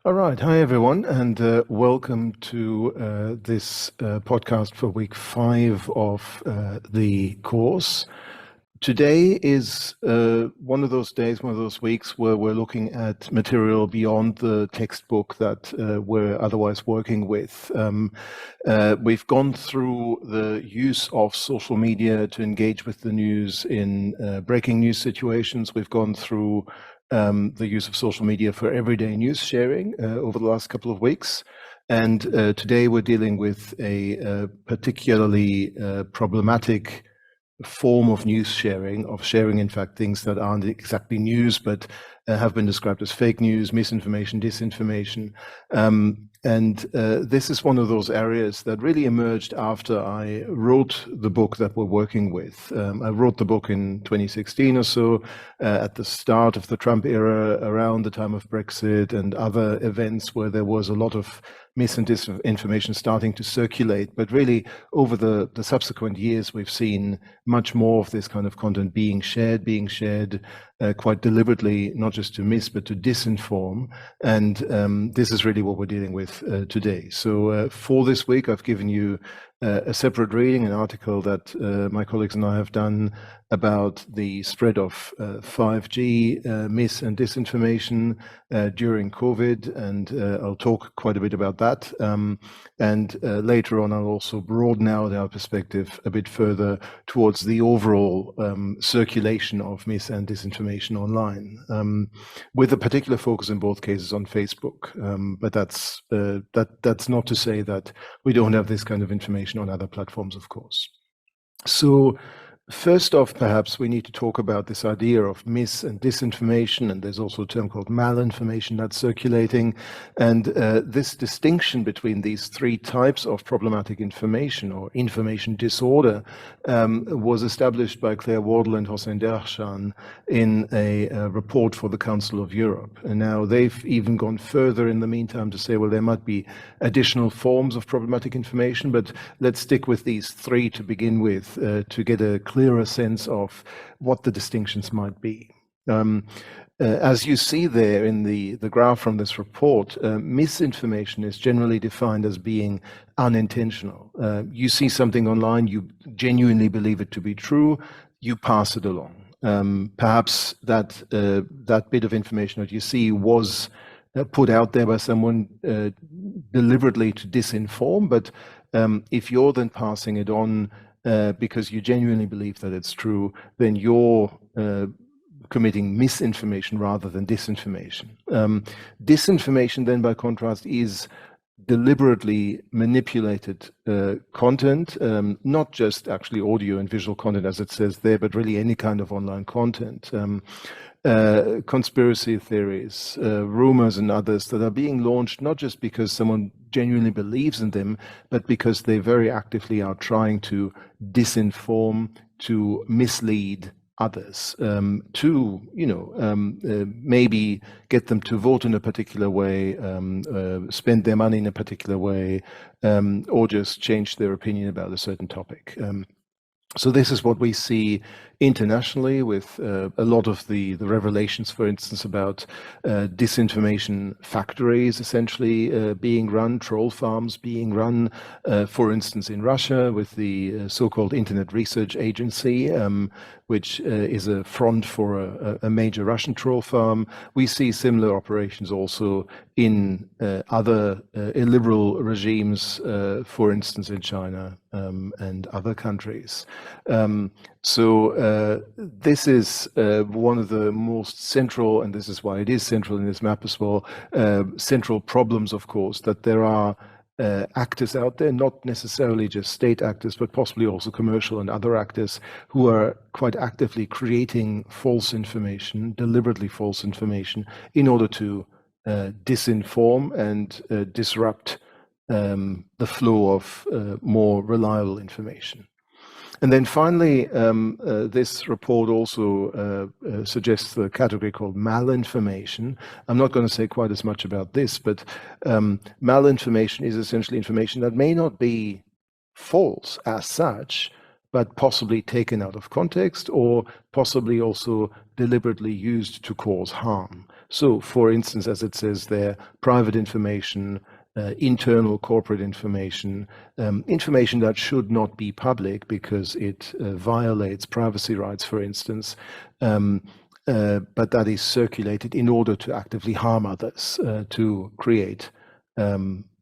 All right. Hi, everyone, and welcome to this podcast for week 5 of the course. Today is one of those days, one of those weeks where we're looking at material beyond the textbook that we're otherwise working with. We've gone through the use of social media to engage with the news in breaking news situations. We've gone through the use of social media for everyday news sharing over the last couple of weeks. And today we're dealing with a particularly problematic form of news sharing, of sharing, in fact, things that aren't exactly news, but have been described as fake news, misinformation, disinformation. And this is one of those areas that really emerged after I wrote the book that we're working with. I wrote the book in 2016 or so, at the start of the Trump era, around the time of Brexit and other events where there was a lot of mis and disinformation starting to circulate. But really, over the subsequent years, we've seen much more of this kind of content being shared quite deliberately, not just to mis, but to disinform. And this is really what we're dealing with today. So for this week, I've given you a separate reading, an article that my colleagues and I have done about the spread of 5G mis and disinformation during COVID, and I'll talk quite a bit about that. And later on, I'll also broaden out our perspective a bit further towards the overall circulation of mis and disinformation online, with a particular focus in both cases on Facebook. But that's not to say that we don't have this kind of information on other platforms, of course. So first off, perhaps we need to talk about this idea of mis and disinformation, and there's also a term called malinformation that's circulating. And this distinction between these three types of problematic information or information disorder was established by Claire Wardle and Hossein Dershan in a report for the Council of Europe. And now they've even gone further in the meantime to say, well, there might be additional forms of problematic information, but let's stick with these three to begin with to get a clearer sense of what the distinctions might be. As you see there in the graph from this report, misinformation is generally defined as being unintentional. You see something online, you genuinely believe it to be true, you pass it along. Perhaps that bit of information that you see was put out there by someone deliberately to disinform, but if you're then passing it on because you genuinely believe that it's true, then you're committing misinformation rather than disinformation. Disinformation, then, by contrast, is deliberately manipulated content, not just actually audio and visual content, as it says there, but really any kind of online content. Conspiracy theories, rumors, and others that are being launched not just because someone genuinely believes in them, but because they very actively are trying to disinform, to mislead others, to maybe get them to vote in a particular way, spend their money in a particular way, or just change their opinion about a certain topic. So this is what we see internationally with a lot of the revelations, for instance, about disinformation factories essentially being run, troll farms being run, for instance, in Russia with the so-called Internet Research Agency, which is a front for a major Russian troll farm. We see similar operations also in other illiberal regimes, for instance, in China and other countries. So this is one of the most central, and this is why it is central in this map as well, central problems, of course, that there are actors out there, not necessarily just state actors, but possibly also commercial and other actors who are quite actively creating false information, deliberately false information, in order to disinform and disrupt the flow of more reliable information. And then finally, this report also suggests the category called malinformation. I'm not going to say quite as much about this, but malinformation is essentially information that may not be false as such, but possibly taken out of context or possibly also deliberately used to cause harm. So, for instance, as it says there, private information, internal corporate information, information that should not be public because it violates privacy rights, for instance, but that is circulated in order to actively harm others, to create,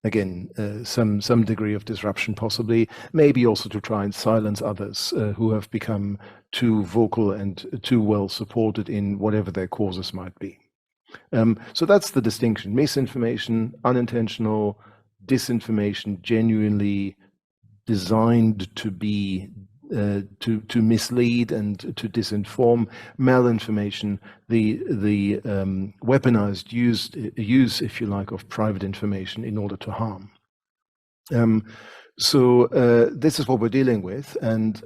again, some degree of disruption, possibly, maybe also to try and silence others who have become too vocal and too well supported in whatever their causes might be. So that's the distinction: misinformation, unintentional, disinformation, genuinely designed to be to mislead and to disinform; malinformation, the weaponized use, if you like, of private information in order to harm. So this is what we're dealing with, and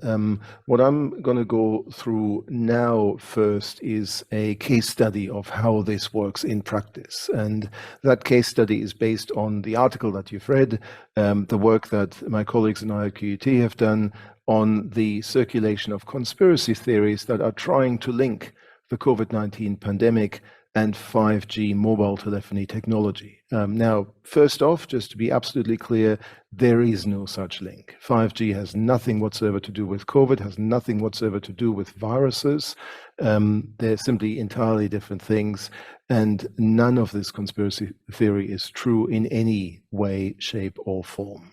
what I'm going to go through now first is a case study of how this works in practice, and that case study is based on the article that you've read, the work that my colleagues in IQT have done on the circulation of conspiracy theories that are trying to link the COVID-19 pandemic and 5G mobile telephony technology. Now, first off, just to be absolutely clear, there is no such link. 5G has nothing whatsoever to do with COVID, has nothing whatsoever to do with viruses. They're simply entirely different things, and none of this conspiracy theory is true in any way, shape, or form.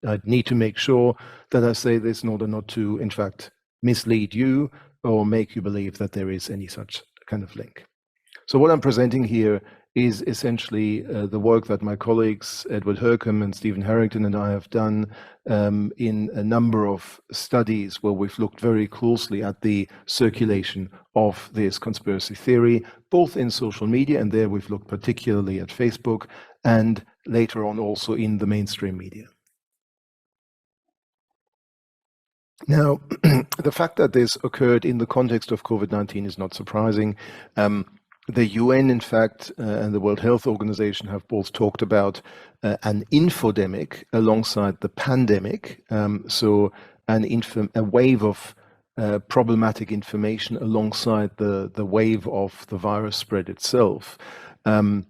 I need to make sure that I say this in order not to, in fact, mislead you or make you believe that there is any such kind of link. So what I'm presenting here is essentially the work that my colleagues Edward Hercombe and Stephen Harrington and I have done in a number of studies where we've looked very closely at the circulation of this conspiracy theory, both in social media, and there we've looked particularly at Facebook, and later on also in the mainstream media. Now, the fact that this occurred in the context of COVID-19 is not surprising. The UN, in fact, and the World Health Organization have both talked about an infodemic alongside the pandemic, so a wave of problematic information alongside the wave of the virus spread itself. And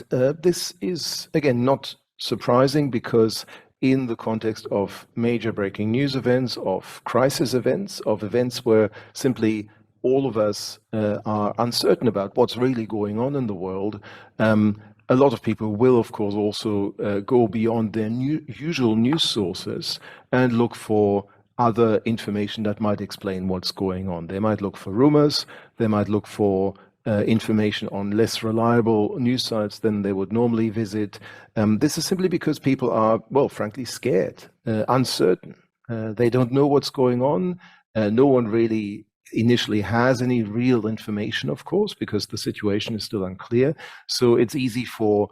this is, again, not surprising, because in the context of major breaking news events, of crisis events, of events where simply all of us are uncertain about what's really going on in the world, a lot of people will, of course, also go beyond their usual news sources and look for other information that might explain what's going on. They might look for rumors, they might look for information on less reliable news sites than they would normally visit. This is simply because people are, well, frankly, scared, uncertain. They don't know what's going on. No one really initially has any real information, of course, because the situation is still unclear. So it's easy for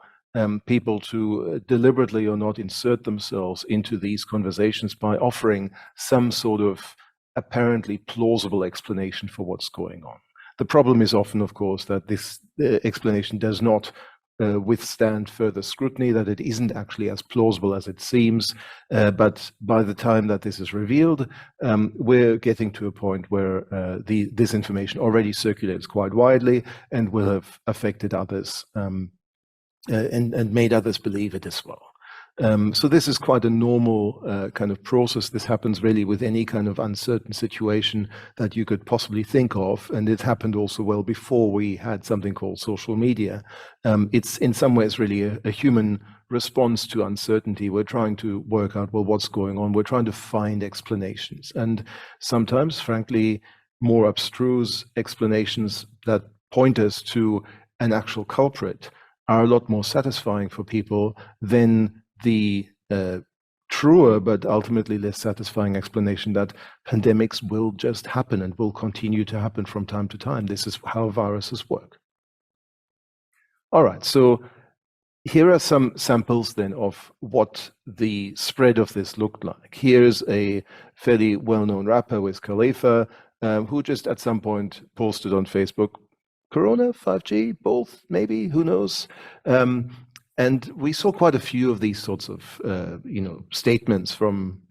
people to deliberately or not insert themselves into these conversations by offering some sort of apparently plausible explanation for what's going on. The problem is often, of course, that this explanation does not withstand further scrutiny, that it isn't actually as plausible as it seems. But by the time that this is revealed, we're getting to a point where this information already circulates quite widely and will have affected others and made others believe it as well. So this is quite a normal kind of process. This happens really with any kind of uncertain situation that you could possibly think of, and it happened also well before we had something called social media. It's in some ways really a human response to uncertainty. We're trying to work out, well, what's going on? We're trying to find explanations, and sometimes, frankly, more abstruse explanations that point us to an actual culprit are a lot more satisfying for people than the truer but ultimately less satisfying explanation that pandemics will just happen and will continue to happen from time to time. This is how viruses work. All right, so here are some samples then of what the spread of this looked like. Here's a fairly well-known rapper, Wiz Khalifa, who just at some point posted on Facebook, Corona, 5G, both, maybe, who knows? And we saw quite a few of these sorts of, statements from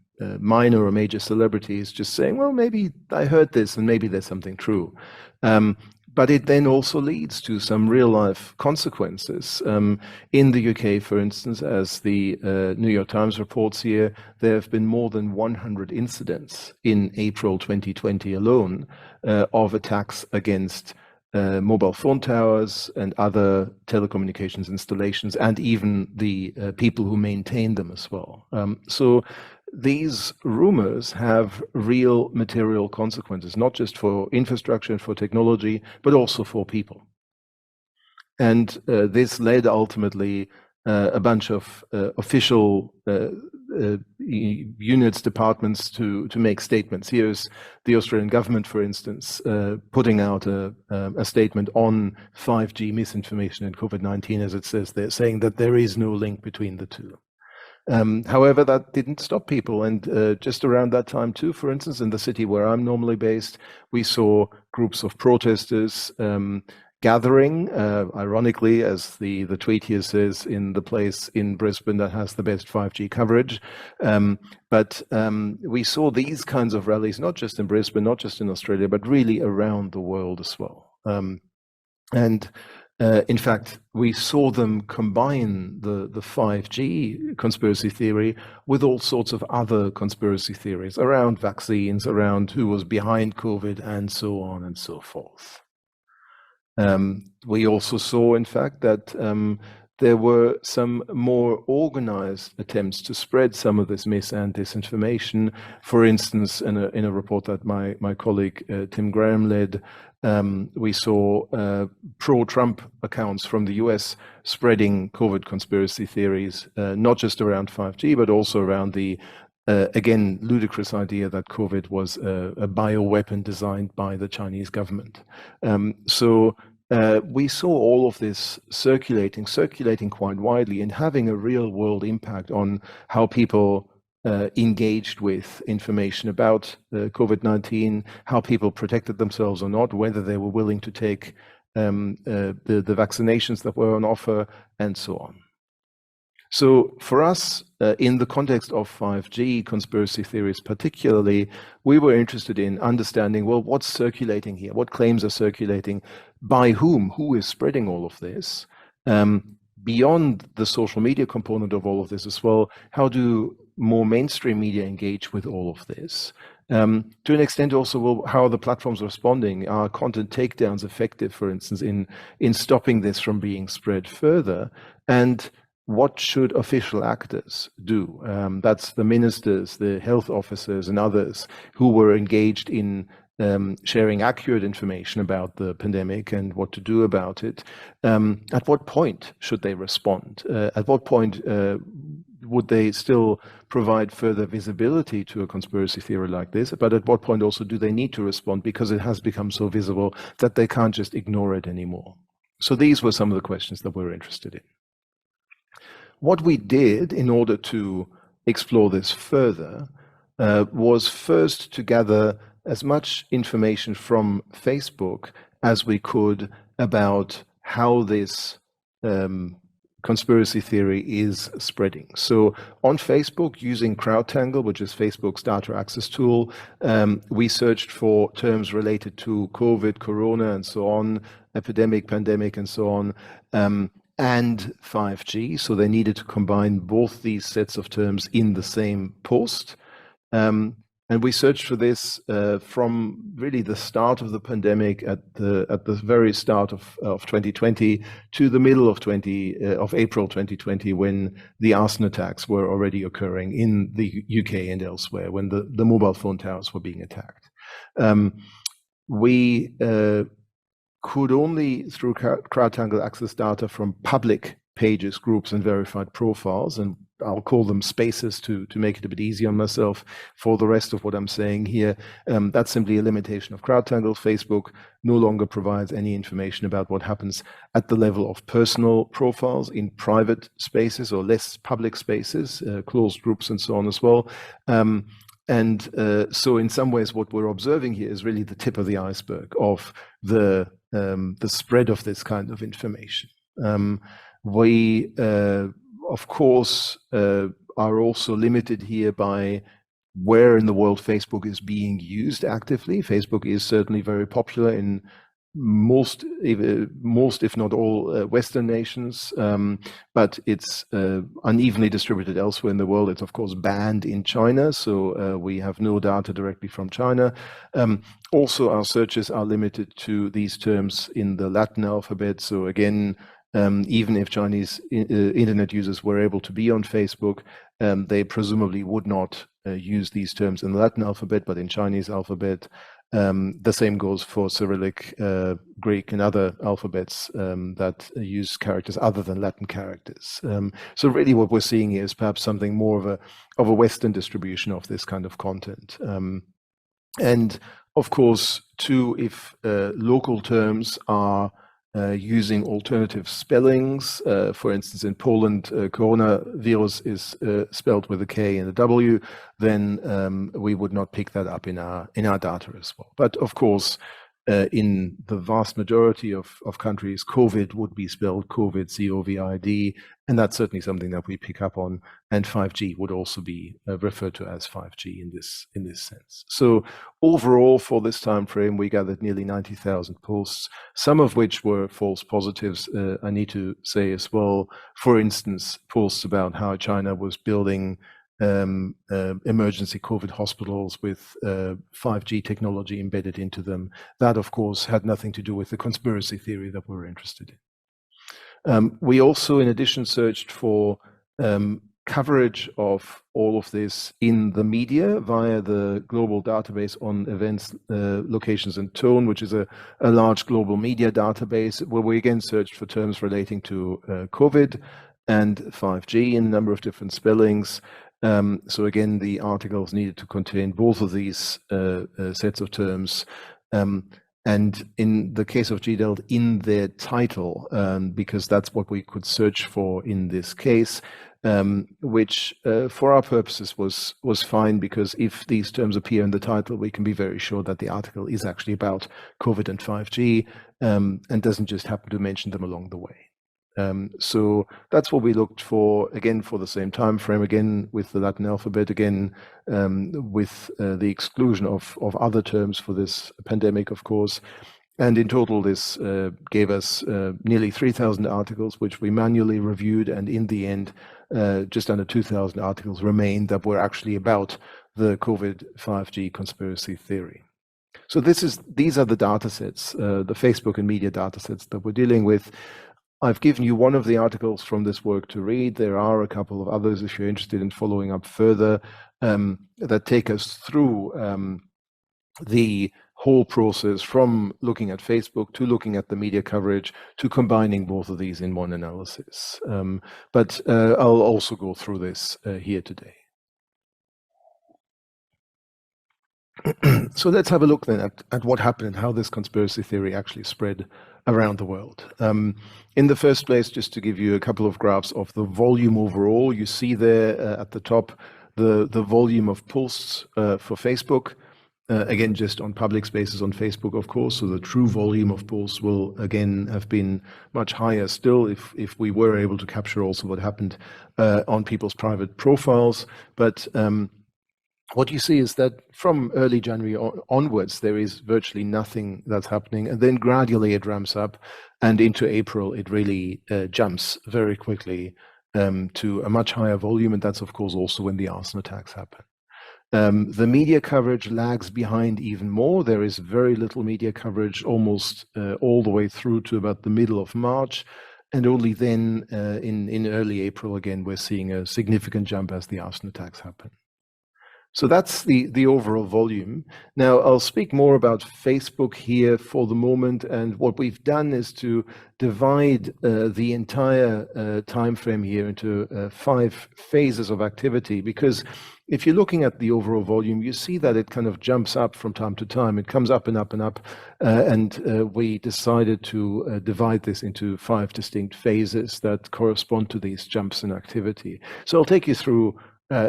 minor or major celebrities just saying, well, maybe I heard this and maybe there's something true. But But it then also leads to some real-life consequences. In the UK, for instance, as the New York Times reports here, there have been more than 100 incidents in April 2020 alone of attacks against mobile phone towers and other telecommunications installations, and even the people who maintain them as well. So these rumors have real material consequences, not just for infrastructure and for technology, but also for people. And this led ultimately a bunch of official units, departments to make statements. Here's the Australian government, for instance, putting out a statement on 5G misinformation and COVID-19, as it says there, saying that there is no link between the two. However, that didn't stop people. And just around that time too, for instance, in the city where I'm normally based, we saw groups of protesters gathering, ironically, as the tweet here says, in the place in Brisbane that has the best 5G coverage. But we saw these kinds of rallies, not just in Brisbane, not just in Australia, but really around the world as well. In fact, we saw them combine the 5G conspiracy theory with all sorts of other conspiracy theories around vaccines, around who was behind COVID, and so on and so forth. We also saw, in fact, that there were some more organized attempts to spread some of this mis and disinformation. For instance, in a report that my colleague Tim Graham led, we saw pro-Trump accounts from the US spreading COVID conspiracy theories, not just around 5G, but also around the, again, ludicrous idea that COVID was a bioweapon designed by the Chinese government. So we saw all of this circulating quite widely and having a real world impact on how people engaged with information about COVID-19, how people protected themselves or not, whether they were willing to take the vaccinations that were on offer, and so on. So for us, in the context of 5G conspiracy theories particularly, we were interested in understanding, well, what's circulating here? What claims are circulating? By whom? Who is spreading all of this? Beyond the social media component of all of this as well, how do more mainstream media engage with all of this? To an extent also, well, how are the platforms responding? Are content takedowns effective, for instance, in stopping this from being spread further? And what should official actors do? That's the ministers, the health officers, and others who were engaged in sharing accurate information about the pandemic and what to do about it. At what point should they respond? At what point would they still provide further visibility to a conspiracy theory like this? But at what point also do they need to respond because it has become so visible that they can't just ignore it anymore? So these were some of the questions that we're interested in. What we did in order to explore this further was first to gather as much information from Facebook as we could about how this conspiracy theory is spreading. So on Facebook, using CrowdTangle, which is Facebook's data access tool, we searched for terms related to COVID, Corona, and so on, epidemic, pandemic, and so on, and 5G. So they needed to combine both these sets of terms in the same post. And we searched for this from really the start of the pandemic at the very start of 2020 to the middle of April 2020, when the arson attacks were already occurring in the UK and elsewhere, when the mobile phone towers were being attacked. We could only, through CrowdTangle, access data from public pages, groups, and verified profiles, and I'll call them spaces to make it a bit easier on myself for the rest of what I'm saying here. That's simply a limitation of CrowdTangle. Facebook no longer provides any information about what happens at the level of personal profiles in private spaces or less public spaces, closed groups and so on as well. So in some ways, what we're observing here is really the tip of the iceberg of the spread of this kind of information. We, of course, are also limited here by where in the world Facebook is being used actively. Facebook is certainly very popular in most, if not all, Western nations, but it's unevenly distributed elsewhere in the world. It's of course banned in China, so we have no data directly from China. Also, our searches are limited to these terms in the Latin alphabet. So again, even if Chinese internet users were able to be on Facebook, they presumably would not use these terms in the Latin alphabet, but in Chinese alphabet. The same goes for Cyrillic, Greek, and other alphabets that use characters other than Latin characters. So really what we're seeing here is perhaps something more of a Western distribution of this kind of content. And of course, too, if local terms are using alternative spellings, for instance, in Poland, coronavirus is spelled with a K and a W, then we would not pick that up in our data as well. But of course, in the vast majority of countries, COVID would be spelled COVID, COVID, and that's certainly something that we pick up on. And 5G would also be referred to as 5G in this sense. So overall, for this time frame, we gathered nearly 90,000 posts, some of which were false positives. I need to say as well, for instance, posts about how China was building emergency COVID hospitals with 5G technology embedded into them. That, of course, had nothing to do with the conspiracy theory that we're interested in. We also, in addition, searched for coverage of all of this in the media via the global database on events, locations, and tone, which is a large global media database, where we again searched for terms relating to COVID and 5G in a number of different spellings. So again, the articles needed to contain both of these sets of terms. And in the case of GDELT, in their title, because that's what we could search for in this case, which for our purposes was fine, because if these terms appear in the title, we can be very sure that the article is actually about COVID and 5G, and doesn't just happen to mention them along the way. So that's what we looked for, again, for the same time frame, again, with the Latin alphabet, again, with the exclusion of other terms for this pandemic, of course. And in total, this gave us nearly 3,000 articles, which we manually reviewed. And in the end, just under 2,000 articles remained that were actually about the COVID 5G conspiracy theory. So these are the data sets, the Facebook and media data sets that we're dealing with. I've given you one of the articles from this work to read. There are a couple of others, if you're interested in following up further, that take us through the whole process from looking at Facebook to looking at the media coverage to combining both of these in one analysis. But I'll also go through this here today. So let's have a look then at what happened and how this conspiracy theory actually spread around the world. In the first place, just to give you a couple of graphs of the volume overall, you see there at the top the volume of posts for Facebook. Again, just on public spaces on Facebook, of course, so the true volume of posts will again have been much higher still if we were able to capture also what happened on people's private profiles. But what you see is that from early January onwards, there is virtually nothing that's happening. And then gradually it ramps up. And into April, it really jumps very quickly to a much higher volume. And that's, of course, also when the arson attacks happen. The media coverage lags behind even more. There is very little media coverage almost all the way through to about the middle of March. And only then in early April, again, we're seeing a significant jump as the arson attacks happen. So that's the overall volume. Now, I'll speak more about Facebook here for the moment. And what we've done is to divide the entire time frame here into 5 phases of activity, because if you're looking at the overall volume, you see that it kind of jumps up from time to time. It comes up and up and up. And we decided to divide this into 5 distinct phases that correspond to these jumps in activity. So I'll take you through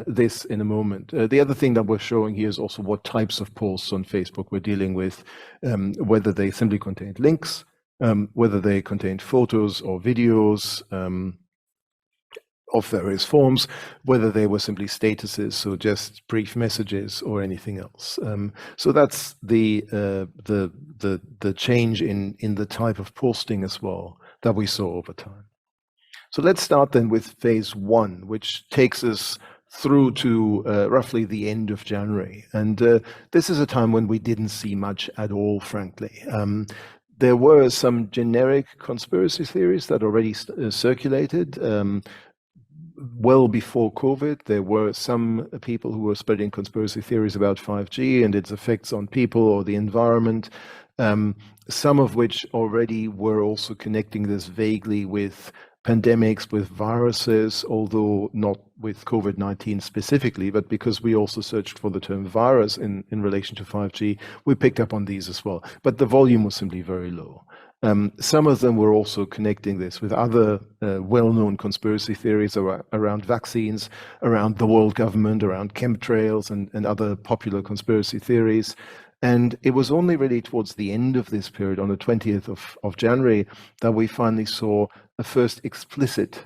this in a moment. The other thing that we're showing here is also what types of posts on Facebook we're dealing with, whether they simply contained links, whether they contained photos or videos, of various forms, whether they were simply statuses, so just brief messages, or anything else. So that's the change in the type of posting as well that we saw over time. So let's start then with phase one, which takes us through to roughly the end of January. And this is a time when we didn't see much at all, frankly. There were some generic conspiracy theories that already circulated. Well before COVID, there were some people who were spreading conspiracy theories about 5G and its effects on people or the environment, some of which already were also connecting this vaguely with pandemics, with viruses, although not with COVID-19 specifically, but because we also searched for the term virus in relation to 5G, we picked up on these as well. But the volume was simply very low. Some of them were also connecting this with other well-known conspiracy theories around vaccines, around the world government, around chemtrails, and other popular conspiracy theories. And it was only really towards the end of this period, on the 20th of January, that we finally saw a first explicit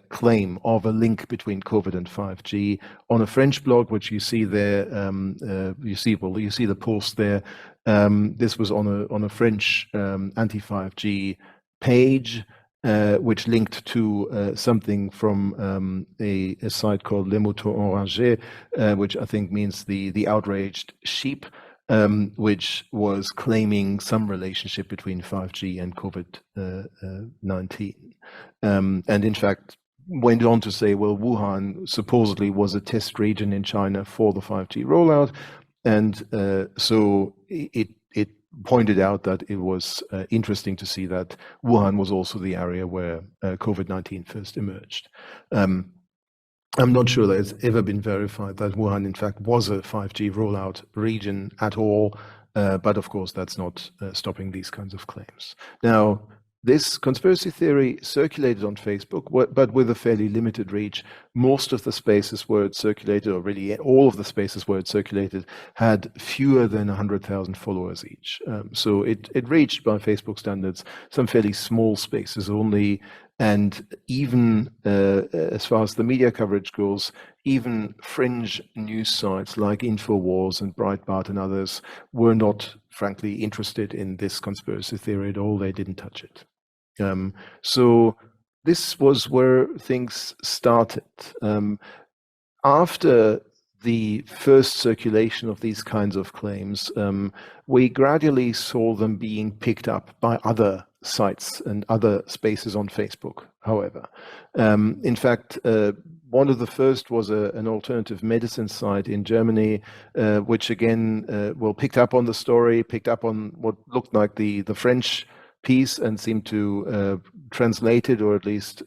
claim of a link between COVID and 5G on a French blog, which you see there. You see the post there. This was on a French anti-5G page, which linked to something from a site called Les Moutons Enragés, which I think means the outraged sheep, which was claiming some relationship between 5G and COVID-19. And in fact, went on to say, well, Wuhan supposedly was a test region in China for the 5G rollout. And so it pointed out that it was interesting to see that Wuhan was also the area where COVID-19 first emerged. I'm not sure that it's ever been verified that Wuhan, in fact, was a 5G rollout region at all, but of course, that's not stopping these kinds of claims. Now, this conspiracy theory circulated on Facebook, but with a fairly limited reach. Most of the spaces where it circulated, or really all of the spaces where it circulated, had fewer than 100,000 followers each. So it reached, by Facebook standards, some fairly small spaces only. And even as far as the media coverage goes, even fringe news sites like InfoWars and Breitbart and others were not, frankly, interested in this conspiracy theory at all. They didn't touch it. So this was where things started. After the first circulation of these kinds of claims, we gradually saw them being picked up by other sites and other spaces on Facebook, however. In fact, one of the first was an alternative medicine site in Germany, which again, picked up on the story, picked up on what looked like the French piece and seemed to translate it, or at least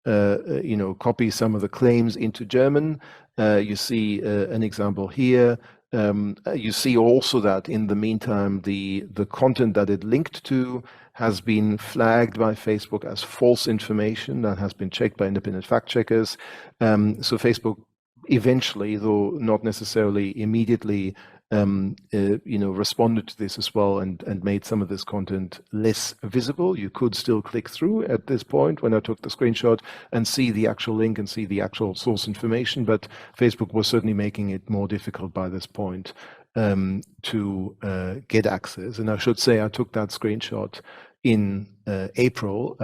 copy some of the claims into German. You see an example here. You see also that in the meantime, the content that it linked to has been flagged by Facebook as false information that has been checked by independent fact checkers. So Facebook eventually, though not necessarily immediately, responded to this as well and made some of this content less visible. You could still click through at this point when I took the screenshot and see the actual link and see the actual source information, but Facebook was certainly making it more difficult by this point to get access. And I should say I took that screenshot in April,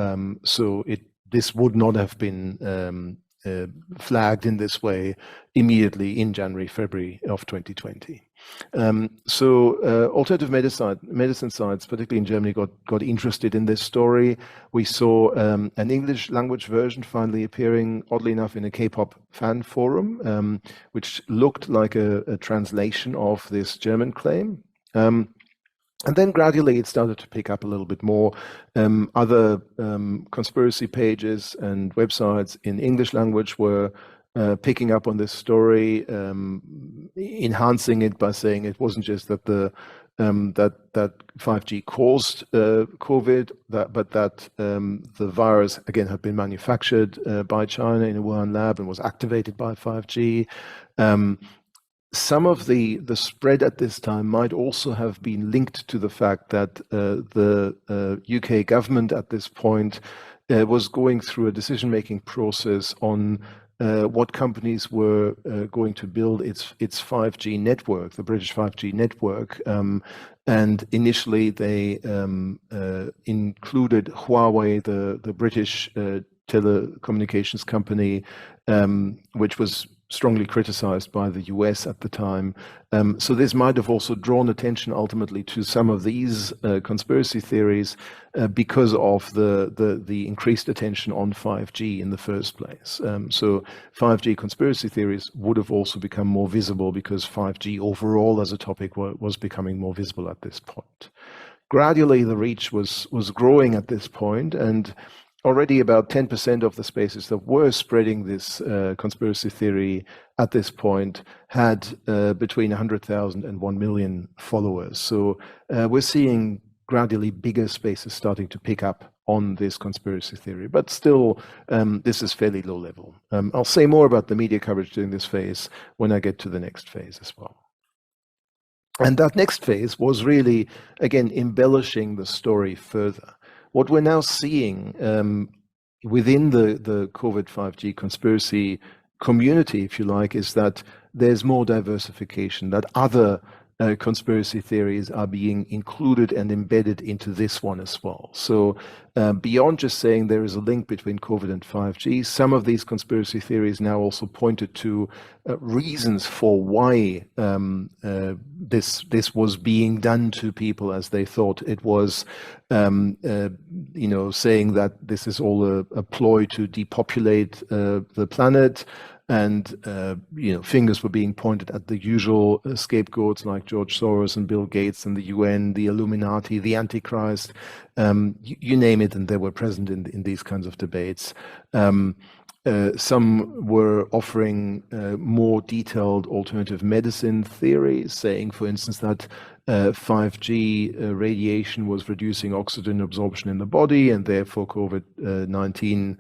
so this would not have been flagged in this way immediately in January, February of 2020. Alternative medicine sites, particularly in Germany, got interested in this story. We saw an English language version finally appearing, oddly enough, in a K-pop fan forum, which looked like a translation of this German claim. And then gradually it started to pick up a little bit more. Other conspiracy pages and websites in English language were picking up on this story, enhancing it by saying it wasn't just that that 5G caused COVID, but that the virus again had been manufactured by China in a Wuhan lab and was activated by 5G. Some of the spread at this time might also have been linked to the fact that the UK government at this point was going through a decision-making process on what companies were going to build its 5G network, the British 5G network. And initially they included Huawei, the British telecommunications company, which was strongly criticized by the US at the time. So this might have also drawn attention ultimately to some of these conspiracy theories because of the increased attention on 5G in the first place. So 5G conspiracy theories would have also become more visible because 5G overall as a topic was becoming more visible at this point. Gradually, the reach was growing at this point, and already about 10% of the spaces that were spreading this conspiracy theory at this point had between 100,000 and 1 million followers. So we're seeing gradually bigger spaces starting to pick up on this conspiracy theory, but still this is fairly low level. I'll say more about the media coverage during this phase when I get to the next phase as well. And that next phase was really, again, embellishing the story further. What we're now seeing within the COVID 5G conspiracy community, if you like, is that there's more diversification, that other conspiracy theories are being included and embedded into this one as well. So beyond just saying there is a link between COVID and 5G, some of these conspiracy theories now also pointed to reasons for why this was being done to people as they thought it was, saying that this is all a ploy to depopulate the planet. And fingers were being pointed at the usual scapegoats like George Soros and Bill Gates and the UN, the Illuminati, the Antichrist, you name it, and they were present in these kinds of debates. Some were offering more detailed alternative medicine theories, saying, for instance, that 5G radiation was reducing oxygen absorption in the body, and therefore COVID-19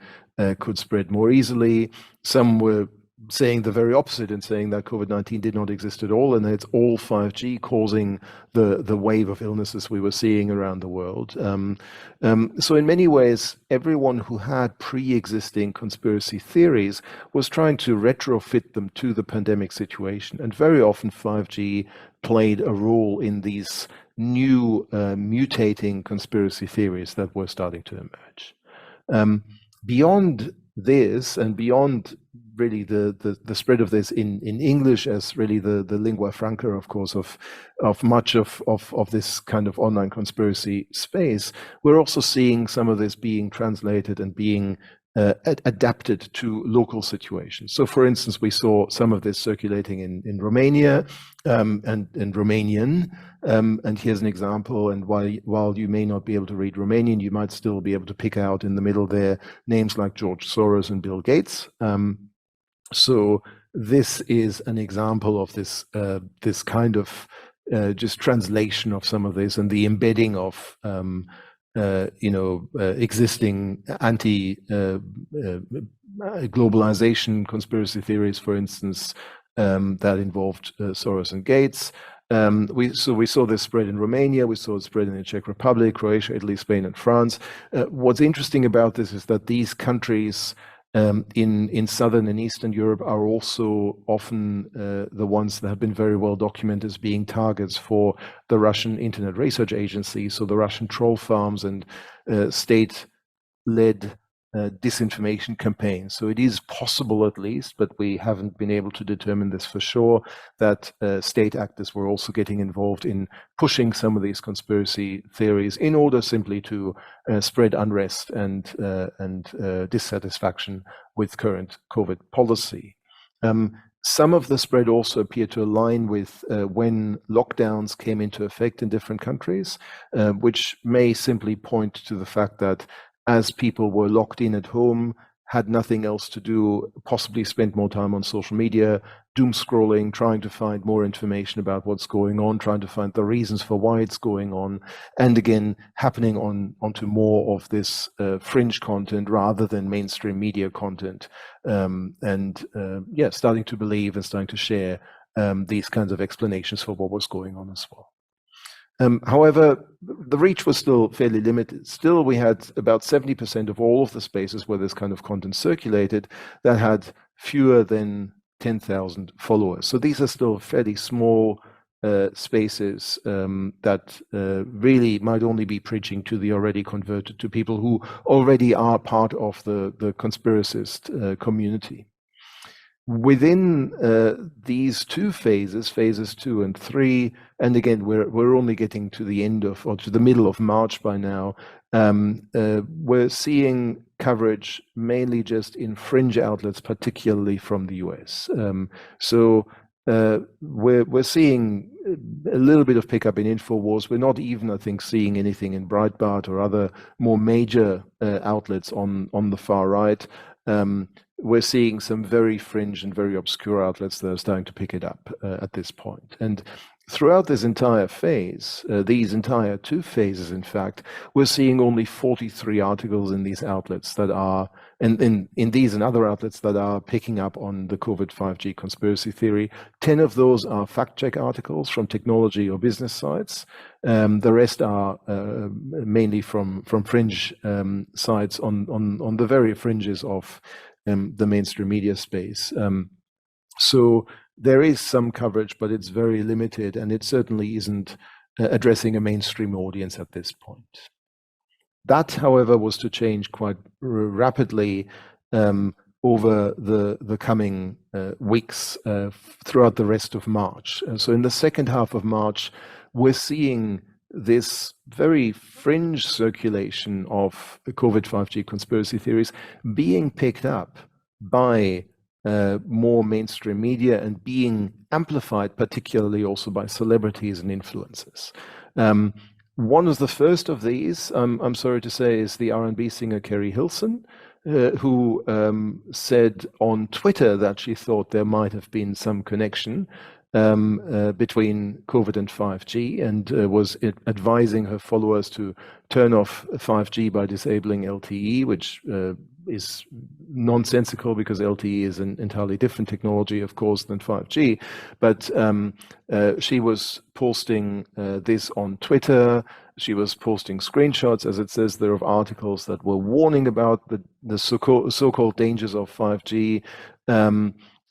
could spread more easily. Some were saying the very opposite and saying that COVID-19 did not exist at all, and that it's all 5G causing the wave of illnesses we were seeing around the world. So in many ways, everyone who had pre-existing conspiracy theories was trying to retrofit them to the pandemic situation. And very often 5G played a role in these new mutating conspiracy theories that were starting to emerge. Beyond this, and beyond really the spread of this in English as really the lingua franca, of course, of much of this kind of online conspiracy space, we're also seeing some of this being translated and being adapted to local situations. So, for instance, we saw some of this circulating in Romania and Romanian. And here's an example. And while you may not be able to read Romanian, you might still be able to pick out in the middle there names like George Soros and Bill Gates. So this is an example of this kind of just translation of some of this and the embedding of existing anti-globalization conspiracy theories, for instance, that involved Soros and Gates. We saw this spread in Romania, we saw it spread in the Czech Republic, Croatia, Italy, Spain, and France. What's interesting about this is that these countries in Southern and Eastern Europe are also often the ones that have been very well documented as being targets for the Russian Internet Research Agency, so the Russian troll farms and state-led disinformation campaigns. So it is possible, at least, but we haven't been able to determine this for sure, that state actors were also getting involved in pushing some of these conspiracy theories in order simply to spread unrest and dissatisfaction with current COVID policy. Some of the spread also appeared to align with when lockdowns came into effect in different countries, which may simply point to the fact that as people were locked in at home, had nothing else to do, possibly spent more time on social media, doom scrolling, trying to find more information about what's going on, trying to find the reasons for why it's going on, and again, happening onto more of this fringe content rather than mainstream media content, starting to believe and starting to share these kinds of explanations for what was going on as well. However, the reach was still fairly limited. Still, we had about 70% of all of the spaces where this kind of content circulated that had fewer than 10,000 followers. So these are still fairly small spaces that really might only be preaching to the already converted, to people who already are part of the conspiracist community. Within these two phases, phases 2 and 3, and again, we're only getting to the end of, or to the middle of March by now, we're seeing coverage mainly just in fringe outlets, particularly from the US. So we're seeing a little bit of pickup in InfoWars. We're not even, I think, seeing anything in Breitbart or other more major outlets on the far right. We're seeing some very fringe and very obscure outlets that are starting to pick it up at this point. And throughout this entire phase, these entire 2 phases, in fact, we're seeing only 43 articles in these outlets that are, in these and other outlets that are picking up on the COVID 5G conspiracy theory. 10 of those are fact-check articles from technology or business sites. The rest are mainly from fringe sites on the very fringes of the mainstream media space. So there is some coverage, but it's very limited, and it certainly isn't addressing a mainstream audience at this point. That, however, was to change quite rapidly over the coming weeks throughout the rest of March. So in the second half of March, we're seeing this very fringe circulation of the COVID 5G conspiracy theories being picked up by more mainstream media and being amplified, particularly also by celebrities and influencers. One of the first of these, I'm sorry to say, is the R&B singer Kerry Hilson, who said on Twitter that she thought there might have been some connection between COVID and 5G, and was advising her followers to turn off 5G by disabling LTE, which is nonsensical because LTE is an entirely different technology, of course, than 5G. But she was posting this on Twitter. She was posting screenshots, as it says there, of articles that were warning about the so-called dangers of 5G.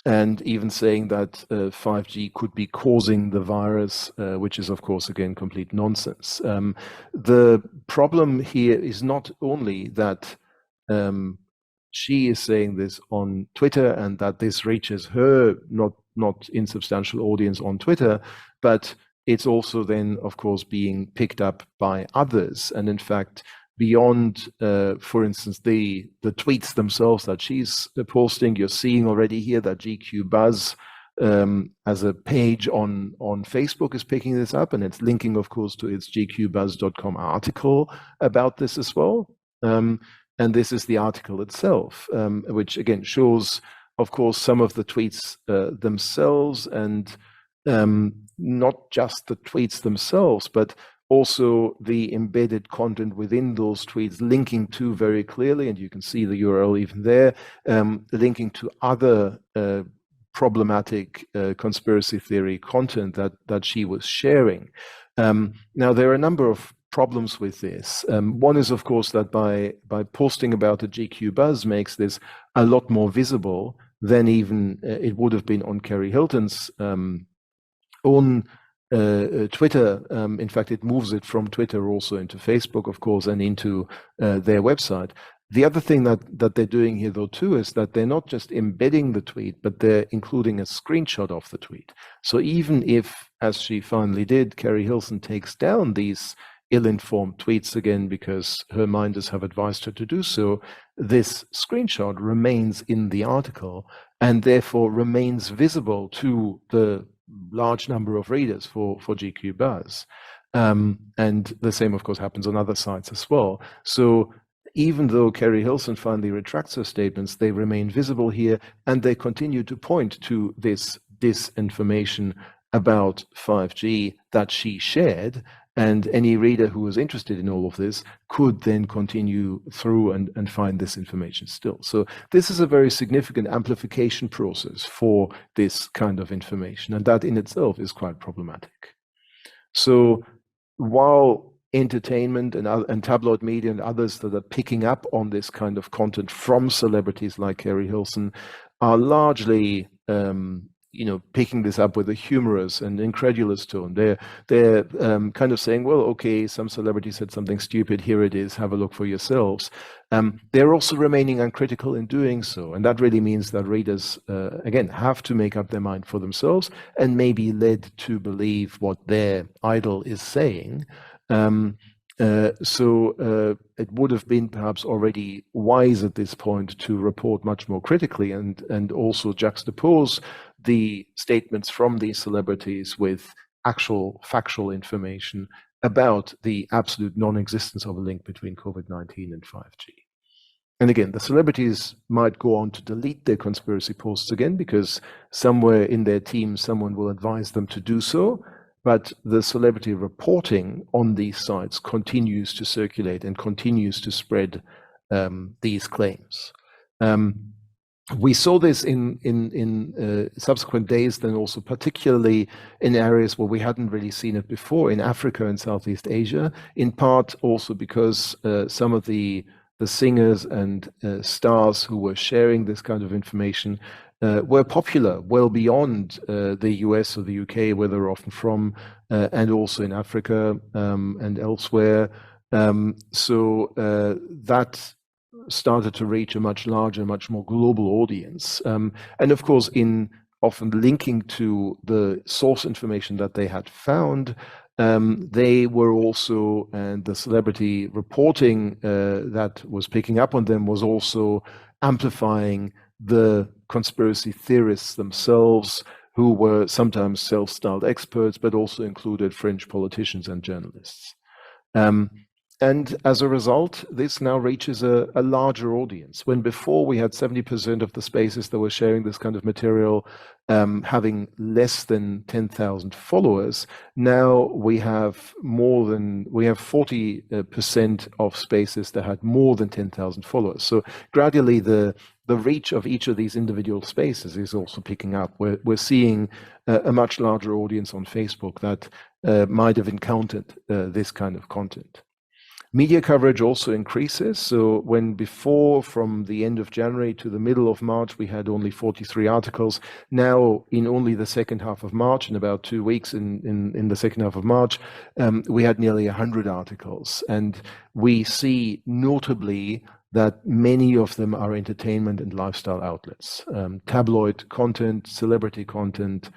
And even saying that 5G could be causing the virus, which is, of course, again, complete nonsense. The problem here is not only that she is saying this on Twitter and that this reaches her not insubstantial audience on Twitter, but it's also then, of course, being picked up by others. And in fact, beyond, for instance, the tweets themselves that she's posting, you're seeing already here that GQ Buzz as a page on Facebook is picking this up, and it's linking, of course, to its gqbuzz.com article about this as well. And this is the article itself, which again shows, of course, some of the tweets themselves, and not just the tweets themselves, but also the embedded content within those tweets, linking to very clearly, and you can see the URL even there, linking to other problematic conspiracy theory content that she was sharing. Now, there are a number of problems with this. One is, of course, that by posting about the GQ Buzz makes this a lot more visible than even it would have been on Kerry Hilton's own Twitter. In fact, it moves it from Twitter also into Facebook, of course, and into their website. The other thing that they're doing here, though, too, is that they're not just embedding the tweet, but they're including a screenshot of the tweet. So even if, as she finally did, Kerry Hilson takes down these ill-informed tweets again because her minders have advised her to do so, this screenshot remains in the article and therefore remains visible to the large number of readers for GQ Buzz. And the same, of course, happens on other sites as well. So even though Kerry Hilson finally retracts her statements, they remain visible here, and they continue to point to this disinformation about 5G that she shared. And any reader who was interested in all of this could then continue through and find this information still. So this is a very significant amplification process for this kind of information, and that in itself is quite problematic. So while entertainment and tabloid media and others that are picking up on this kind of content from celebrities like Kerry Hilson are largely picking this up with a humorous and incredulous tone. They're kind of saying, well, okay, some celebrity said something stupid, here it is, have a look for yourselves. They're also remaining uncritical in doing so, and that really means that readers again have to make up their mind for themselves and may be led to believe what their idol is saying. It would have been perhaps already wise at this point to report much more critically and also juxtapose the statements from these celebrities with actual factual information about the absolute non-existence of a link between COVID-19 and 5G. And again, the celebrities might go on to delete their conspiracy posts again because somewhere in their team someone will advise them to do so. But the celebrity reporting on these sites continues to circulate and continues to spread these claims. We saw this in subsequent days, then also particularly in areas where we hadn't really seen it before, in Africa and Southeast Asia, in part also because some of the singers and stars who were sharing this kind of information were popular well beyond the US or the UK, where they're often from, and also in Africa and elsewhere. That started to reach a much larger, much more global audience. And of course, in often linking to the source information that they had found, they were also, and the celebrity reporting that was picking up on them was also amplifying the conspiracy theorists themselves, who were sometimes self-styled experts, but also included fringe politicians and journalists. And as a result, this now reaches a larger audience. When before we had 70% of the spaces that were sharing this kind of material having less than 10,000 followers, now we have 40% of spaces that had more than 10,000 followers. So gradually the reach of each of these individual spaces is also picking up. We're seeing a much larger audience on Facebook that might have encountered this kind of content. Media coverage also increases. So when before, from the end of January to the middle of March, we had only 43 articles. Now, in only the second half of March, in about 2 weeks in the second half of March, we had nearly 100 articles. And we see notably that many of them are entertainment and lifestyle outlets, tabloid content, celebrity content,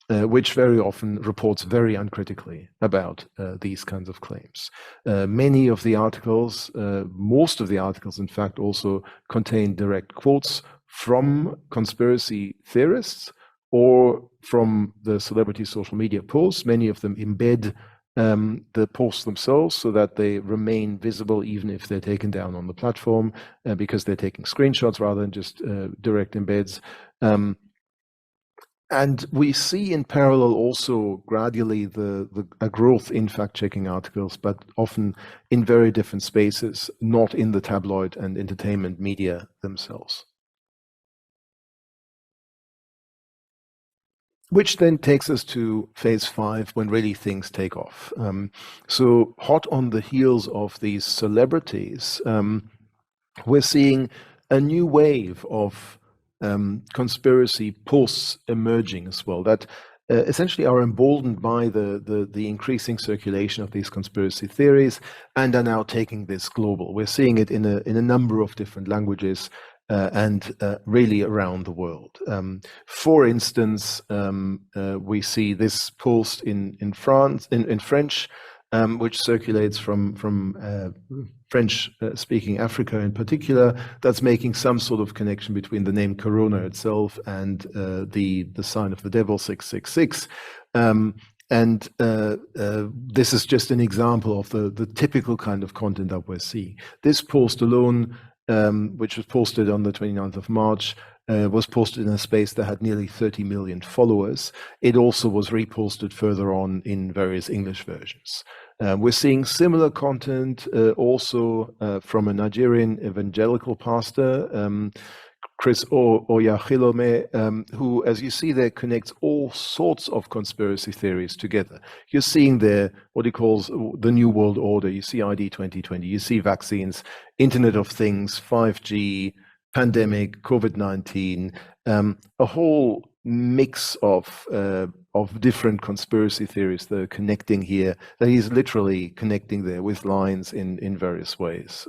which very often reports very uncritically about these kinds of claims. Many of the articles, most of the articles, in fact, also contain direct quotes from conspiracy theorists or from the celebrity social media posts. Many of them embed the posts themselves so that they remain visible even if they're taken down on the platform, because they're taking screenshots rather than just direct embeds. And we see in parallel also gradually a growth in fact-checking articles, but often in very different spaces, not in the tabloid and entertainment media themselves. Which then takes us to phase 5, when really things take off. So hot on the heels of these celebrities, we're seeing a new wave of conspiracy posts emerging as well that essentially are emboldened by the increasing circulation of these conspiracy theories and are now taking this global. We're seeing it in a number of different languages and really around the world. For instance, we see this post in French, which circulates from French-speaking Africa in particular, that's making some sort of connection between the name Corona itself and the sign of the devil 666. This is just an example of the typical kind of content that we're seeing. This post alone, which was posted on the 29th of March, was posted in a space that had nearly 30 million followers. It also was reposted further on in various English versions. We're seeing similar content also from a Nigerian evangelical pastor Chris Oyakhilome, who, as you see there, connects all sorts of conspiracy theories together. You're seeing there what he calls the New World Order. You see ID 2020, you see vaccines, Internet of Things, 5G, pandemic, COVID-19, a whole mix of different conspiracy theories that are connecting here, that he's literally connecting there with lines in various ways.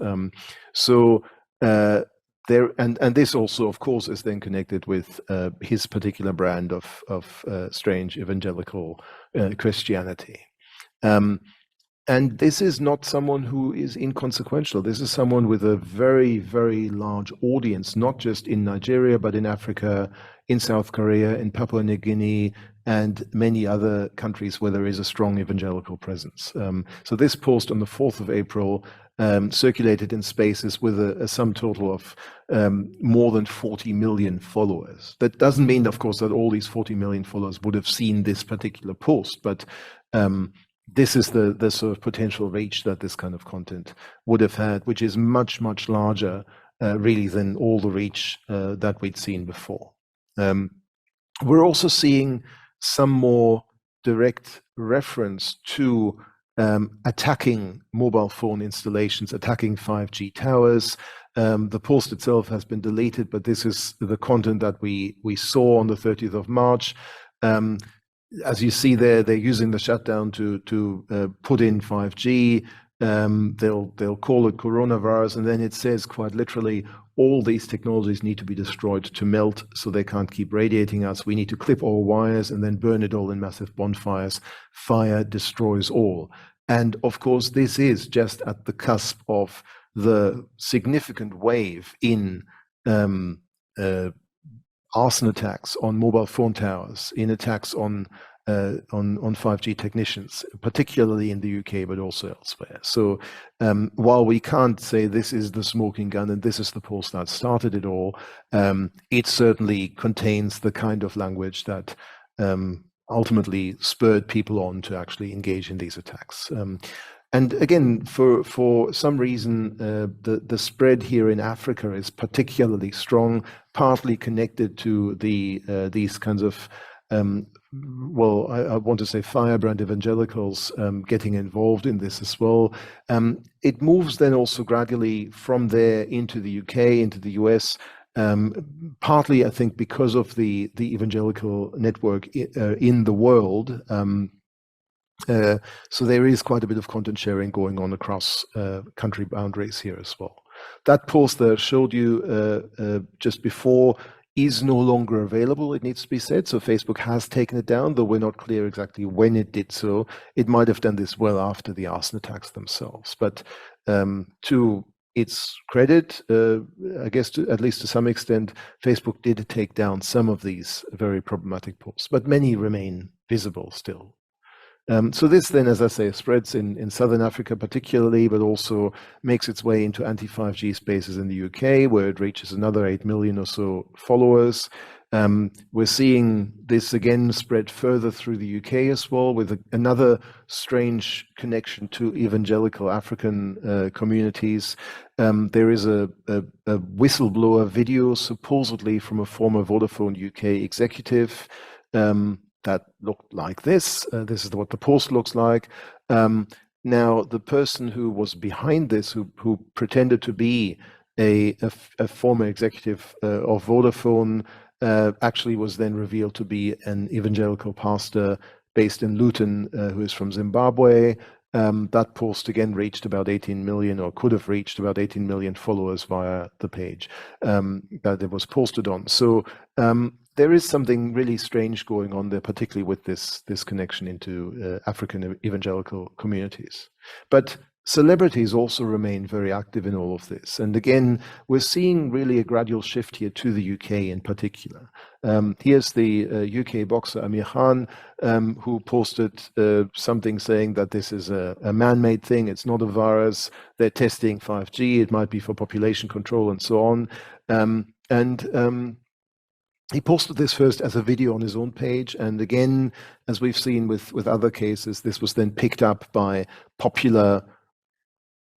There, and this also, of course, is then connected with his particular brand of strange evangelical Christianity. And this is not someone who is inconsequential. This is someone with a very, very large audience, not just in Nigeria, but in Africa, in South Korea, in Papua New Guinea, and many other countries where there is a strong evangelical presence. So this post on the 4th of April circulated in Spaces with a sum total of more than 40 million followers. That doesn't mean, of course, that all these 40 million followers would have seen this particular post, but this is the sort of potential reach that this kind of content would have had, which is much, much larger, really, than all the reach that we'd seen before. We're also seeing some more direct reference to attacking mobile phone installations, attacking 5G towers. The post itself has been deleted, but this is the content that we saw on the 30th of March. As you see there, they're using the shutdown to put in 5G. They'll call it coronavirus, and then it says quite literally, all these technologies need to be destroyed to melt, so they can't keep radiating us. We need to clip all wires and then burn it all in massive bonfires. Fire destroys all. And of course, this is just at the cusp of the significant wave in arson attacks on mobile phone towers, in attacks on 5G technicians, particularly in the UK, but also elsewhere. So while we can't say this is the smoking gun and this is the post that started it all, it certainly contains the kind of language that ultimately spurred people on to actually engage in these attacks. And again, for some reason, the spread here in Africa is particularly strong, partly connected to these kinds of well, I want to say firebrand evangelicals getting involved in this as well. It moves then also gradually from there into the UK, into the US, partly, I think, because of the evangelical network in the world. So there is quite a bit of content sharing going on across country boundaries here as well. That post that I showed you just before is no longer available, it needs to be said. So Facebook has taken it down, though we're not clear exactly when it did so. It might have done this well after the arson attacks themselves. But to its credit, I guess at least to some extent, Facebook did take down some of these very problematic posts, but many remain visible still. So this then, as I say, spreads in Southern Africa particularly, but also makes its way into anti-5G spaces in the UK, where it reaches another 8 million or so followers. We're seeing this again spread further through the UK as well, with another strange connection to evangelical African communities. There is a whistleblower video, supposedly from a former Vodafone UK executive, that looked like this. This is what the post looks like. Now, the person who was behind this, who pretended to be a former executive of Vodafone, actually was then revealed to be an evangelical pastor based in Luton, who is from Zimbabwe. That post again reached about 18 million, or could have reached about 18 million followers via the page that it was posted on. So there is something really strange going on there, particularly with this connection into African evangelical communities. But celebrities also remain very active in all of this. And again, we're seeing really a gradual shift here to the UK in particular. Here's the UK boxer Amir Khan, who posted something saying that this is a man-made thing, it's not a virus, they're testing 5G, it might be for population control and so on. He posted this first as a video on his own page, and again, as we've seen with other cases, this was then picked up by popular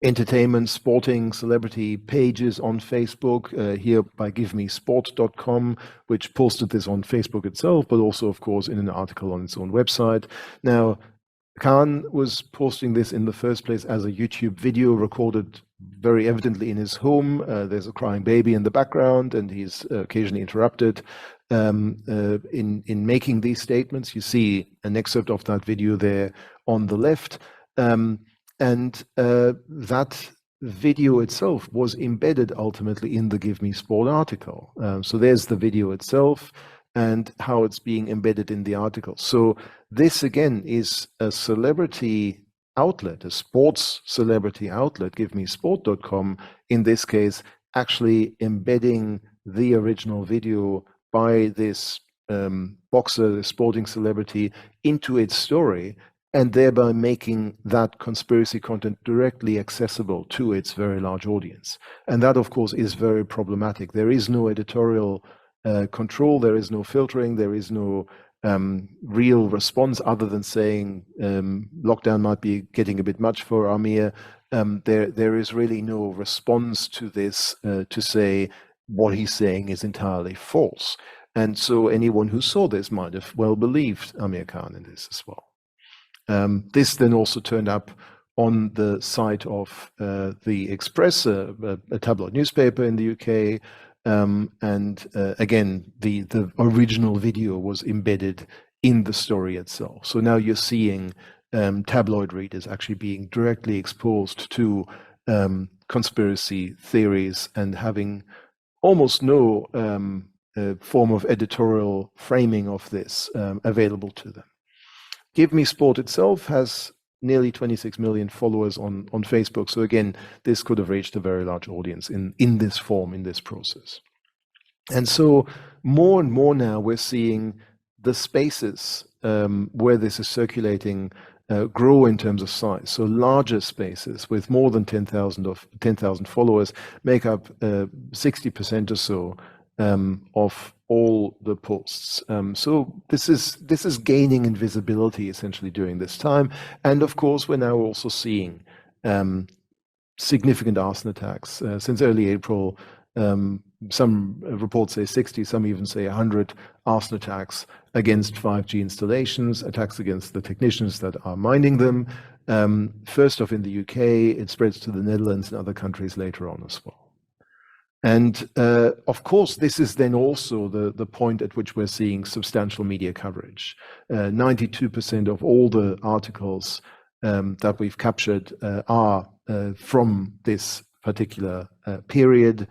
entertainment, sporting, celebrity pages on Facebook, here by givemesport.com, which posted this on Facebook itself, but also, of course, in an article on its own website. Now, Khan was posting this in the first place as a YouTube video recorded very evidently in his home. There's a crying baby in the background, and he's occasionally interrupted in making these statements. You see an excerpt of that video there on the left. And that video itself was embedded ultimately in the Give Me Sport article. So there's the video itself and how it's being embedded in the article. So this again is a celebrity outlet, a sports celebrity outlet, givemesport.com, in this case, actually embedding the original video by this boxer, the sporting celebrity, into its story, and thereby making that conspiracy content directly accessible to its very large audience. And that, of course, is very problematic. There is no editorial control, there is no filtering, there is no real response other than saying lockdown might be getting a bit much for Amir. There is really no response to this to say what he's saying is entirely false. And so anyone who saw this might have well believed Amir Khan in this as well. This then also turned up on the site of the Express, a tabloid newspaper in the UK, and again, the original video was embedded in the story itself. So now you're seeing tabloid readers actually being directly exposed to conspiracy theories and having almost no form of editorial framing of this available to them. Give Me Sport itself has nearly 26 million followers on Facebook. So again, this could have reached a very large audience in this form, in this process. And so more and more now we're seeing the spaces where this is circulating grow in terms of size. So larger spaces with more than 10,000 followers make up 60% or so of all the posts. So this is gaining in visibility essentially during this time. And of course, we're now also seeing significant arson attacks. Since early April, some reports say 60, some even say 100 arson attacks against 5G installations, attacks against the technicians that are minding them. First off in the UK, it spreads to the Netherlands and other countries later on as well. And of course, this is then also the point at which we're seeing substantial media coverage. 92% of all the articles that we've captured are from this particular period.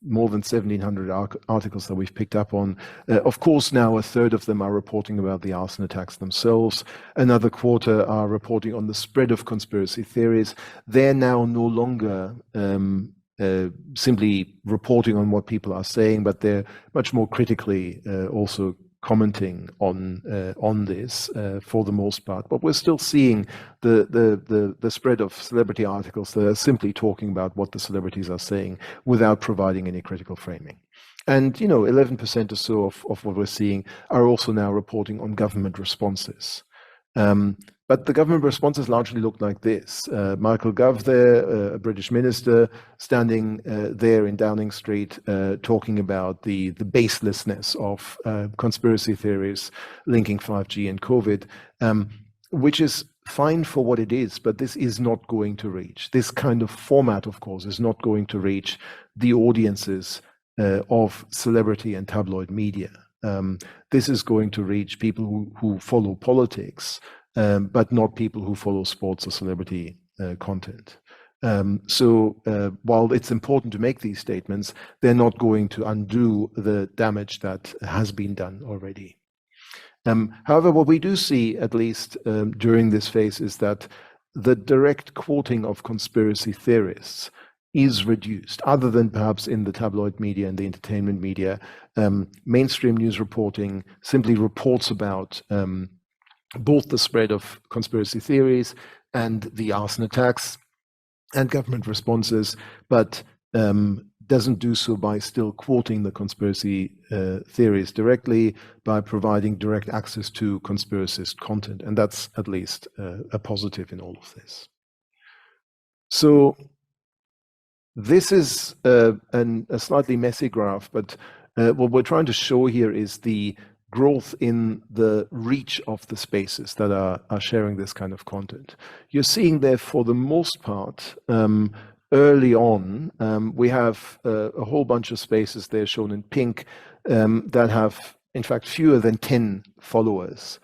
More than 1,700 articles that we've picked up on. Of course, now a third of them are reporting about the arson attacks themselves. Another quarter are reporting on the spread of conspiracy theories. They're now no longer simply reporting on what people are saying, but they're much more critically also commenting on this for the most part. But we're still seeing the spread of celebrity articles that are simply talking about what the celebrities are saying without providing any critical framing. And 11% or so of what we're seeing are also now reporting on government responses. But the government responses largely look like this. Michael Gove there, a British minister, standing there in Downing Street talking about the baselessness of conspiracy theories linking 5G and COVID, which is fine for what it is, but this is not going to reach. This kind of format, of course, is not going to reach the audiences of celebrity and tabloid media. This is going to reach people who follow politics, but not people who follow sports or celebrity content. So while it's important to make these statements, they're not going to undo the damage that has been done already. However, what we do see, at least during this phase, is that the direct quoting of conspiracy theorists is reduced, other than perhaps in the tabloid media and the entertainment media. Mainstream news reporting simply reports about both the spread of conspiracy theories and the arson attacks and government responses, but doesn't do so by still quoting the conspiracy theories directly, by providing direct access to conspiracist content. And that's at least a positive in all of this. So this is a slightly messy graph, but what we're trying to show here is the growth in the reach of the spaces that are sharing this kind of content. You're seeing there, for the most part, early on, we have a whole bunch of spaces there shown in pink that have, in fact, fewer than 10 followers.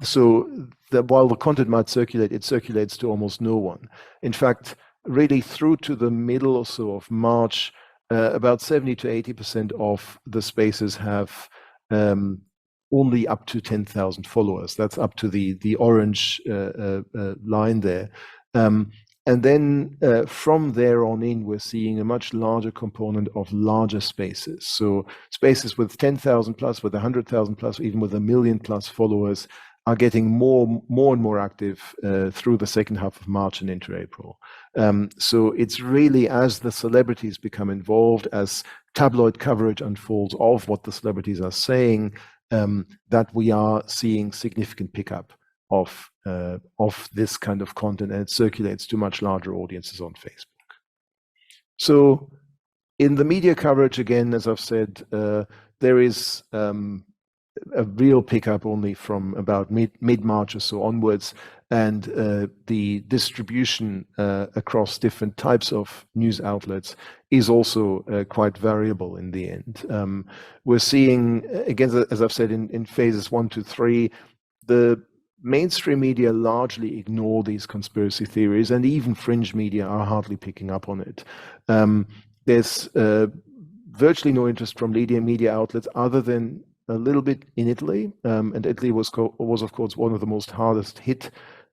So that while the content might circulate, it circulates to almost no one. In fact, really through to the middle or so of March, about 70 to 80% of the spaces have only up to 10,000 followers. That's up to the orange line there. And then from there on in, we're seeing a much larger component of larger spaces. So spaces with 10,000 plus, with 100,000 plus, even with 1 million plus followers are getting more and more active through the second half of March and into April. So it's really, as the celebrities become involved, as tabloid coverage unfolds of what the celebrities are saying, that we are seeing significant pickup of this kind of content, and it circulates to much larger audiences on Facebook. So in the media coverage, again, as I've said, there is a real pickup only from about mid-March or so onwards, and the distribution across different types of news outlets is also quite variable in the end. We're seeing, again, as I've said, in phases 1 to 3, the mainstream media largely ignore these conspiracy theories, and even fringe media are hardly picking up on it. There's virtually no interest from leading media outlets other than a little bit in Italy, and Italy was of course one of the most hardest hit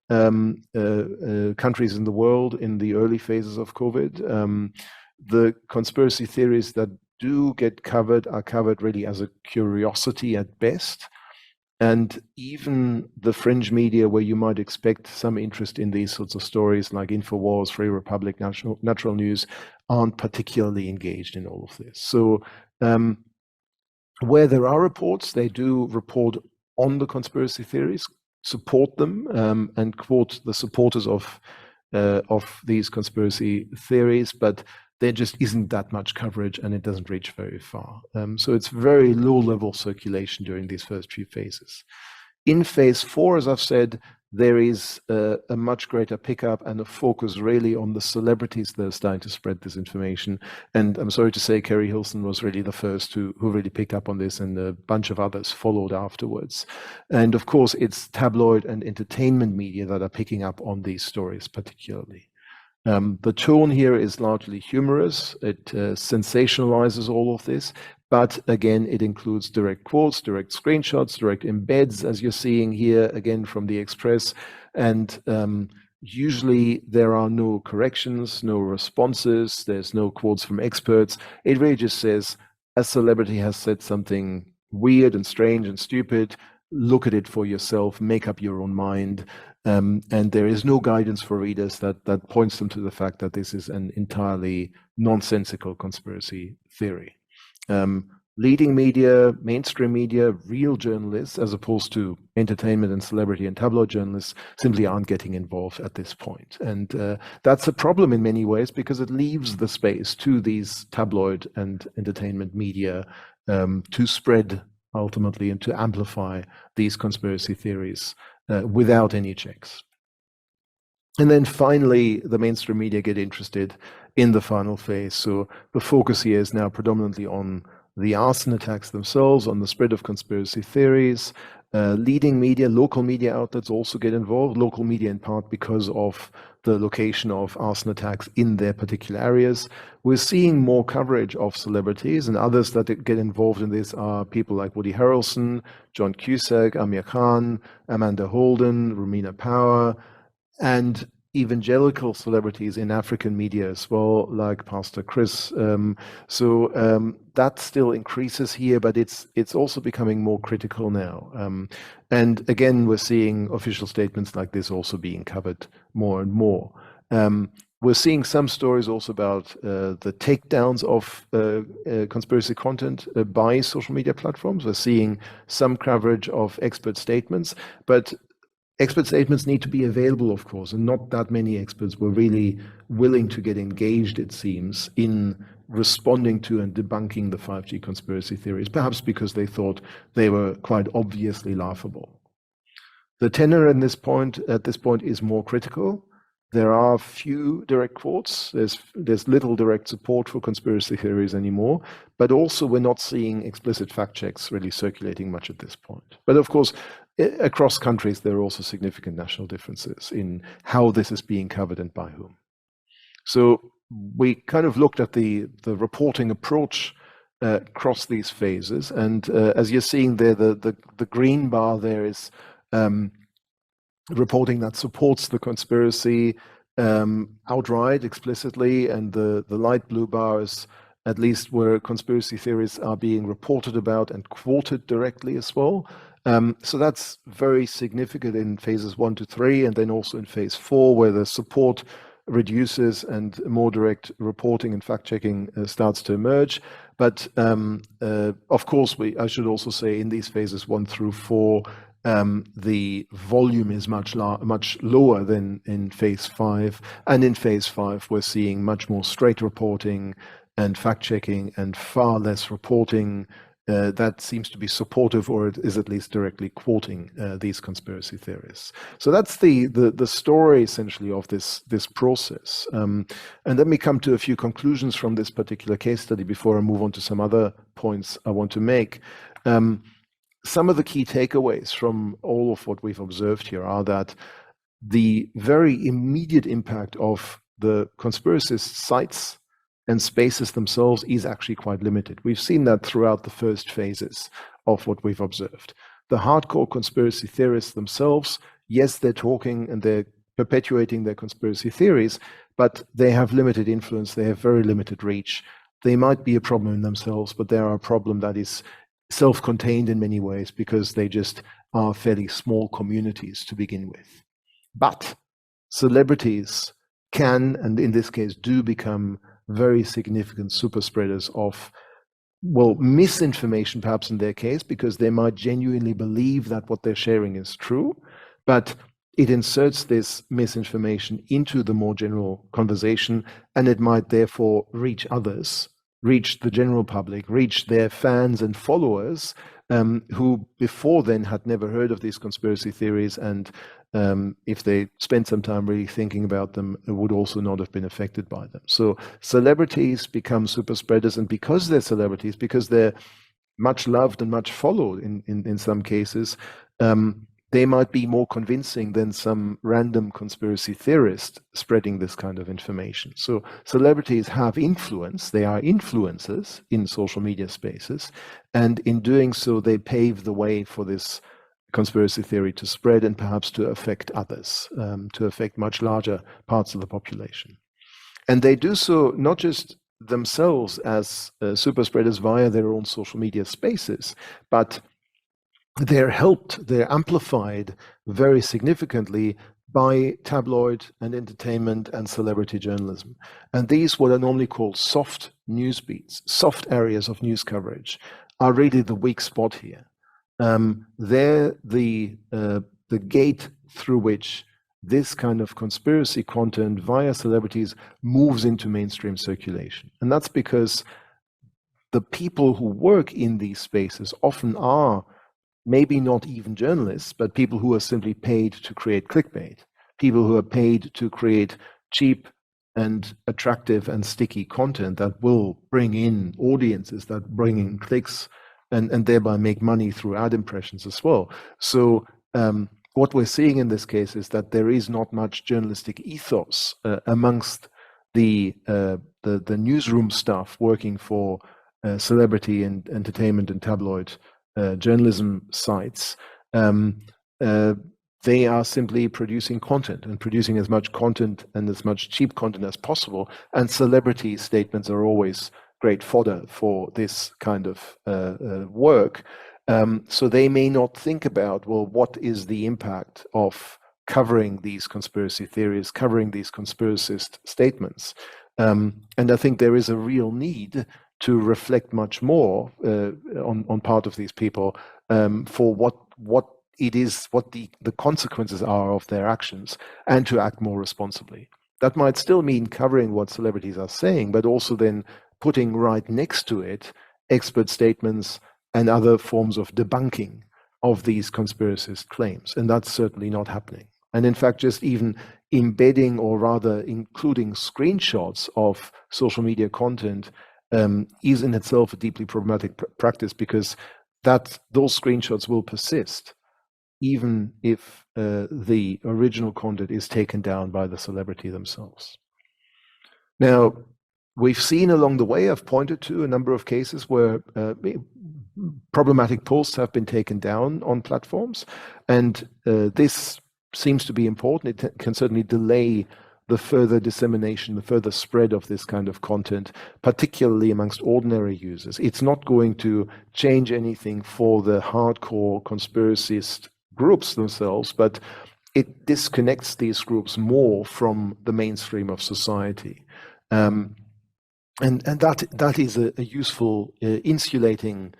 countries in the world in the early phases of COVID. The conspiracy theories that do get covered are covered really as a curiosity at best. And even the fringe media, where you might expect some interest in these sorts of stories, like InfoWars, Free Republic, Natural News, aren't particularly engaged in all of this. So where there are reports, they do report on the conspiracy theories, support them, and quote the supporters of these conspiracy theories, but there just isn't that much coverage, and it doesn't reach very far. So it's very low-level circulation during these first few phases. In phase 4, as I've said, there is a much greater pickup and a focus really on the celebrities that are starting to spread this information. And I'm sorry to say, Kerry Hilson was really the first who really picked up on this, and a bunch of others followed afterwards. And of course, it's tabloid and entertainment media that are picking up on these stories particularly. The tone here is largely humorous. It sensationalizes all of this, but again, it includes direct quotes, direct screenshots, direct embeds, as you're seeing here, again, from the Express. And usually there are no corrections, no responses, there's no quotes from experts. It really just says, a celebrity has said something weird and strange and stupid, look at it for yourself, make up your own mind. And there is no guidance for readers that points them to the fact that this is an entirely nonsensical conspiracy theory. Leading media, mainstream media, real journalists, as opposed to entertainment and celebrity and tabloid journalists, simply aren't getting involved at this point. And that's a problem in many ways, because it leaves the space to these tabloid and entertainment media to spread ultimately and to amplify these conspiracy theories without any checks. And then finally, the mainstream media get interested in the final phase. So the focus here is now predominantly on the arson attacks themselves, on the spread of conspiracy theories. Leading media, local media outlets also get involved, local media in part because of the location of arson attacks in their particular areas. We're seeing more coverage of celebrities, and others that get involved in this are people like Woody Harrelson, John Cusack, Amir Khan, Amanda Holden, Romina Power, and evangelical celebrities in African media as well, like Pastor Chris. So that still increases here, but it's also becoming more critical now. And again, we're seeing official statements like this also being covered more and more. We're seeing some stories also about the takedowns of conspiracy content by social media platforms. We're seeing some coverage of expert statements, but Expert statements need to be available, of course, and not that many experts were really willing to get engaged, it seems, in responding to and debunking the 5G conspiracy theories, perhaps because they thought they were quite obviously laughable. The tenor at this point is more critical. There are few direct quotes. There's little direct support for conspiracy theories anymore, but also we're not seeing explicit fact checks really circulating much at this point. But of course, across countries, there are also significant national differences in how this is being covered and by whom. So we kind of looked at the reporting approach across these phases, and as you're seeing there, the green bar there is reporting that supports the conspiracy outright, explicitly, and the light blue bar is at least where conspiracy theories are being reported about and quoted directly as well. So that's very significant in phases 1 to 3, and then also in phase 4, where the support reduces and more direct reporting and fact-checking starts to emerge. But of course, I should also say in these phases 1 through 4, the volume is much lower than in phase 5. And in phase 5, we're seeing much more straight reporting and fact-checking and far less reporting that seems to be supportive, or it is at least directly quoting these conspiracy theories. So that's the story essentially of this process. And let me come to a few conclusions from this particular case study before I move on to some other points I want to make. Some of the key takeaways from all of what we've observed here are that the very immediate impact of the conspiracist sites and spaces themselves is actually quite limited. We've seen that throughout the first phases of what we've observed. The hardcore conspiracy theorists themselves, yes, they're talking and they're perpetuating their conspiracy theories, but they have limited influence, they have very limited reach. They might be a problem in themselves, but they are a problem that is self-contained in many ways because they just are fairly small communities to begin with. But celebrities can, and in this case do, become very significant super spreaders of, well, misinformation perhaps in their case, because they might genuinely believe that what they're sharing is true, but it inserts this misinformation into the more general conversation, and it might therefore reach others, reach the general public, reach their fans and followers who before then had never heard of these conspiracy theories, and if they spent some time really thinking about them, would also not have been affected by them. So celebrities become super spreaders, and because they're celebrities, because they're much loved and much followed in some cases, they might be more convincing than some random conspiracy theorist spreading this kind of information. So celebrities have influence, they are influencers in social media spaces, and in doing so, they pave the way for this conspiracy theory to spread and perhaps to affect others, to affect much larger parts of the population. And they do so not just themselves as super spreaders via their own social media spaces, but they're helped, they're amplified very significantly by tabloid and entertainment and celebrity journalism. And these, what are normally called soft news beats, soft areas of news coverage, are really the weak spot here. They're the gate through which this kind of conspiracy content via celebrities moves into mainstream circulation. And that's because the people who work in these spaces often are maybe not even journalists, but people who are simply paid to create clickbait, people who are paid to create cheap and attractive and sticky content that will bring in audiences, that bring in clicks, and thereby make money through ad impressions as well. So what we're seeing in this case is that there is not much journalistic ethos amongst the newsroom staff working for celebrity and entertainment and tabloid journalism sites. They are simply producing content and producing as much content and as much cheap content as possible. And celebrity statements are always great fodder for this kind of work. So they may not think about, well, what is the impact of covering these conspiracy theories, covering these conspiracist statements? And I think there is a real need to reflect much more on part of these people for what it is what the consequences are of their actions, and to act more responsibly. That might still mean covering what celebrities are saying, but also then putting right next to it expert statements and other forms of debunking of these conspiracist claims. And that's certainly not happening. And in fact, just even embedding, or rather including, screenshots of social media content is in itself a deeply problematic practice, because those screenshots will persist even if the original content is taken down by the celebrity themselves. Now, we've seen along the way, I've pointed to a number of cases where problematic posts have been taken down on platforms, and this seems to be important. It can certainly delay the further dissemination, the further spread of this kind of content, particularly amongst ordinary users. It's not going to change anything for the hardcore conspiracist groups themselves, but it disconnects these groups more from the mainstream of society. And that is a useful insulating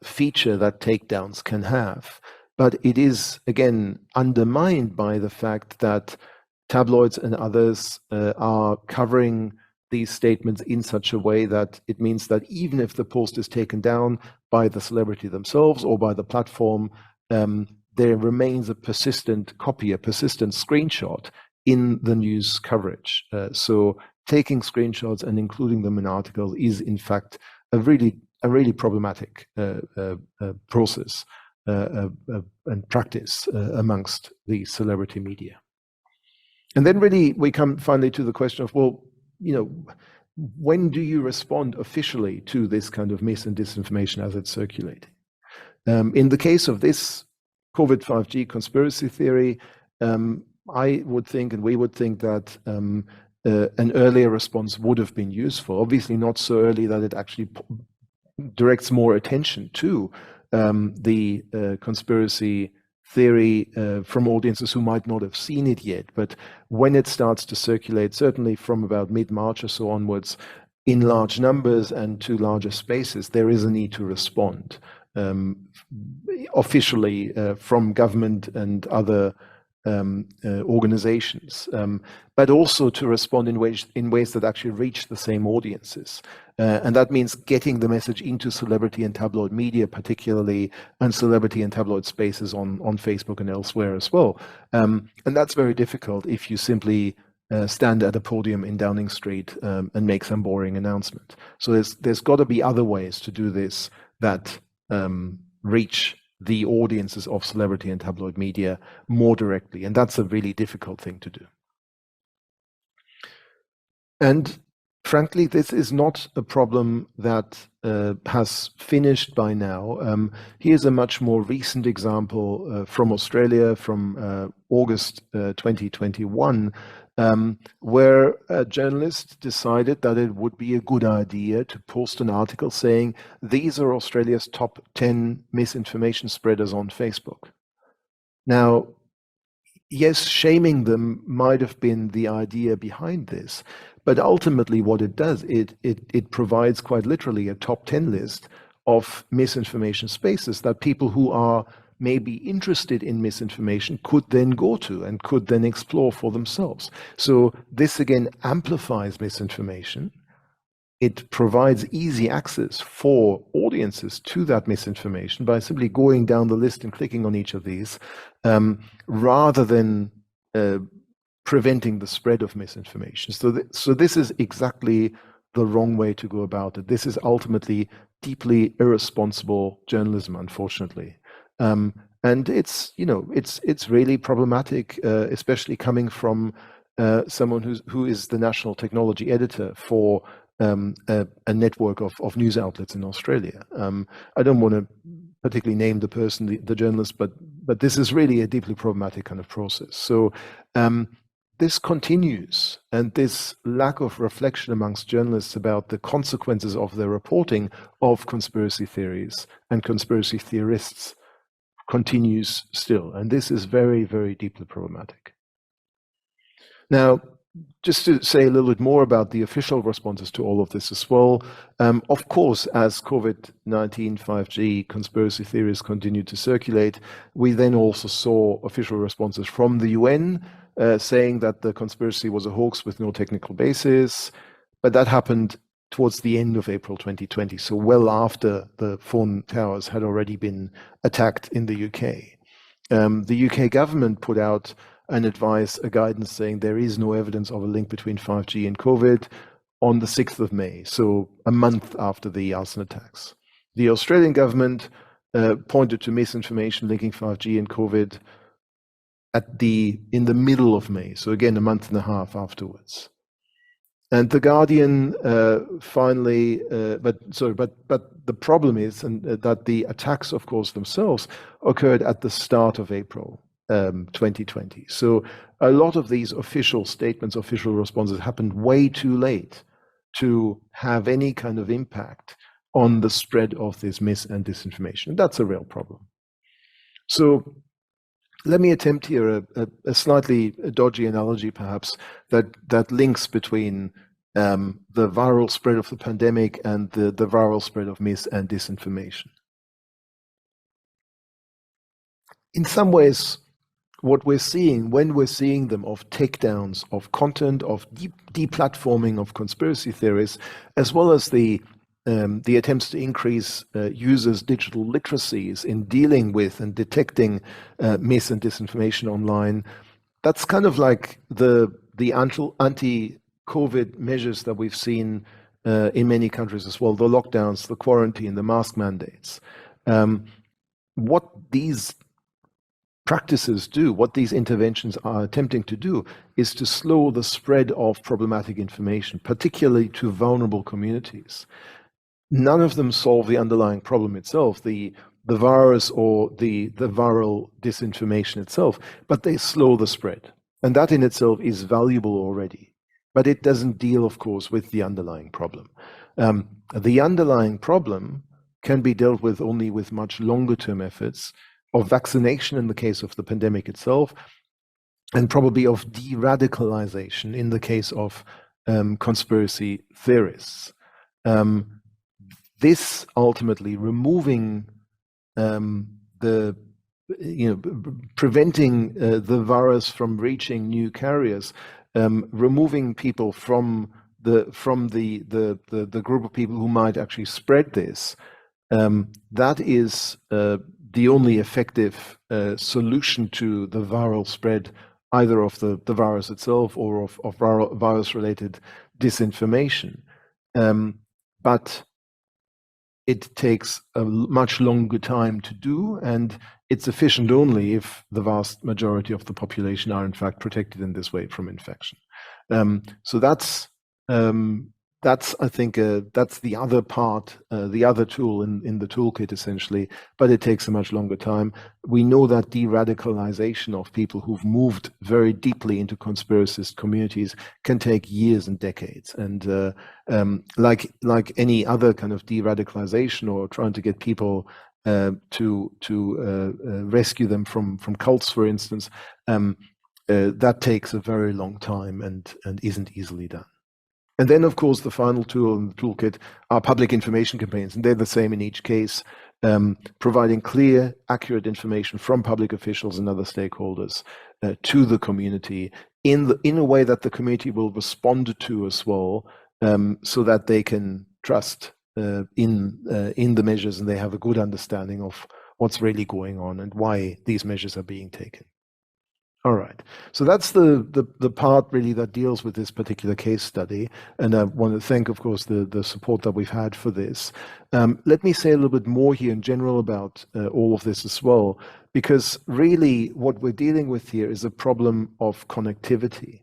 feature that takedowns can have. But it is, again, undermined by the fact that tabloids and others are covering these statements in such a way that it means that even if the post is taken down by the celebrity themselves or by the platform, there remains a persistent copy, a persistent screenshot in the news coverage. So taking screenshots and including them in articles is, in fact, a really problematic process and practice amongst the celebrity media. And then really we come finally to the question of, well, when do you respond officially to this kind of mis and disinformation as it's circulating? In the case of this COVID 5G conspiracy theory, I would think, and we would think, that an earlier response would have been useful. Obviously not so early that it actually directs more attention to the conspiracy theory from audiences who might not have seen it yet. But when it starts to circulate, certainly from about mid-March or so onwards, in large numbers and to larger spaces, there is a need to respond officially from government and other organizations, but also to respond in ways that actually reach the same audiences. And that means getting the message into celebrity and tabloid media particularly, and celebrity and tabloid spaces on Facebook and elsewhere as well. And that's very difficult if you simply stand at a podium in Downing Street and make some boring announcement. So there's got to be other ways to do this that reach the audiences of celebrity and tabloid media more directly, and that's a really difficult thing to do. And frankly, this is not a problem that has finished by now. Here's a much more recent example from Australia from August 2021, where a journalist decided that it would be a good idea to post an article saying, these are Australia's top 10 misinformation spreaders on Facebook. Now, yes, shaming them might have been the idea behind this, but ultimately what it does, it provides quite literally a top 10 list of misinformation spaces that people who are maybe interested in misinformation could then go to and could then explore for themselves. So this again amplifies misinformation. It provides easy access for audiences to that misinformation by simply going down the list and clicking on each of these, rather than preventing the spread of misinformation. So this is exactly the wrong way to go about it. This is ultimately deeply irresponsible journalism, unfortunately. And it's really problematic, especially coming from someone who is the national technology editor for a network of news outlets in Australia. I don't want to particularly name the person, the journalist, but this is really a deeply problematic kind of process. So this continues, and this lack of reflection amongst journalists about the consequences of their reporting of conspiracy theories and conspiracy theorists continues still. And this is very, very deeply problematic. Now, just to say a little bit more about the official responses to all of this as well. Of course, as COVID-19 5G conspiracy theories continued to circulate, we then also saw official responses from the UN saying that the conspiracy was a hoax with no technical basis. But that happened towards the end of April 2020, so well after the phone towers had already been attacked in the UK. The UK government put out an advice, a guidance saying there is no evidence of a link between 5G and COVID on the 6th of May, so a month after the arson attacks. The Australian government pointed to misinformation linking 5G and COVID in the middle of May, so again, a month and a half afterwards. And the Guardian finally, but the problem is that the attacks, of course, themselves occurred at the start of April 2020. So a lot of these official statements, official responses happened way too late to have any kind of impact on the spread of this mis and disinformation. That's a real problem. So let me attempt here a slightly dodgy analogy, perhaps, that links between the viral spread of the pandemic and the viral spread of mis and disinformation. In some ways, what we're seeing when we're seeing them of takedowns of content, of deplatforming of conspiracy theories, as well as the attempts to increase users' digital literacies in dealing with and detecting mis and disinformation online, that's kind of like the anti-COVID measures that we've seen in many countries as well, the lockdowns, the quarantine, the mask mandates. What these practices do, what these interventions are attempting to do, is to slow the spread of problematic information, particularly to vulnerable communities. None of them solve the underlying problem itself, the virus or the viral disinformation itself, but they slow the spread. And that in itself is valuable already. But it doesn't deal, of course, with the underlying problem. The underlying problem can be dealt with only with much longer term efforts of vaccination in the case of the pandemic itself, and probably of de-radicalization in the case of conspiracy theorists. This ultimately removing preventing the virus from reaching new carriers, removing people from the group of people who might actually spread this. That is the only effective solution to the viral spread, either of the virus itself or of virus-related disinformation. But it takes a much longer time to do, and it's efficient only if the vast majority of the population are in fact protected in this way from infection. So that's I think that's the other part, the other tool in the toolkit essentially, but it takes a much longer time. We know that de-radicalization of people who've moved very deeply into conspiracist communities can take years and decades. And like any other kind of de-radicalization or trying to get people to rescue them from cults, for instance, that takes a very long time and isn't easily done. And then, of course, the final tool in the toolkit are public information campaigns, and they're the same in each case, providing clear, accurate information from public officials and other stakeholders to the community in a way that the community will respond to as well, so that they can trust in the measures and they have a good understanding of what's really going on and why these measures are being taken. All right, so that's the part really that deals with this particular case study, and I want to thank, of course, the support that we've had for this. Let me say a little bit more here in general about all of this as well, because really what we're dealing with here is a problem of connectivity,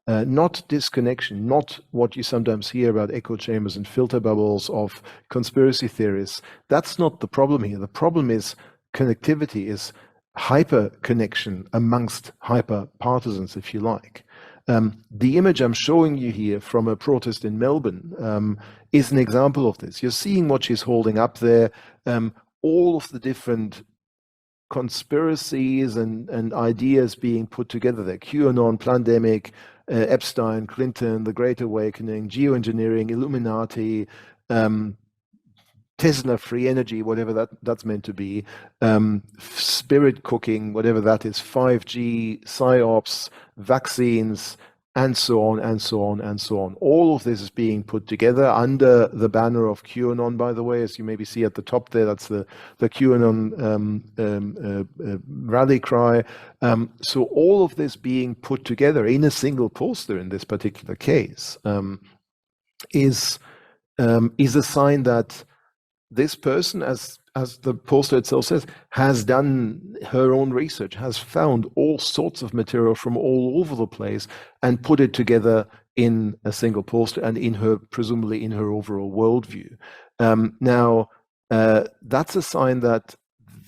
not disconnection, not what you sometimes hear about echo chambers and filter bubbles of conspiracy theories. That's not the problem here. The problem is connectivity, is hyper connection amongst hyper partisans, if you like. The image I'm showing you here from a protest in Melbourne is an example of this. You're seeing what she's holding up there, all of the different conspiracies and ideas being put together there. QAnon, pandemic, Epstein, Clinton, the Great Awakening, geoengineering, Illuminati, Tesla free energy, whatever that's meant to be, spirit cooking, whatever that is, 5G, psyops, vaccines, and so on, and so on, and so on. All of this is being put together under the banner of QAnon, by the way, as you maybe see at the top there. That's the QAnon rally cry. So all of this being put together in a single poster in this particular case is a sign that this person, as the poster itself says, has done her own research, has found all sorts of material from all over the place and put it together in a single poster and presumably in her overall worldview. Now, that's a sign that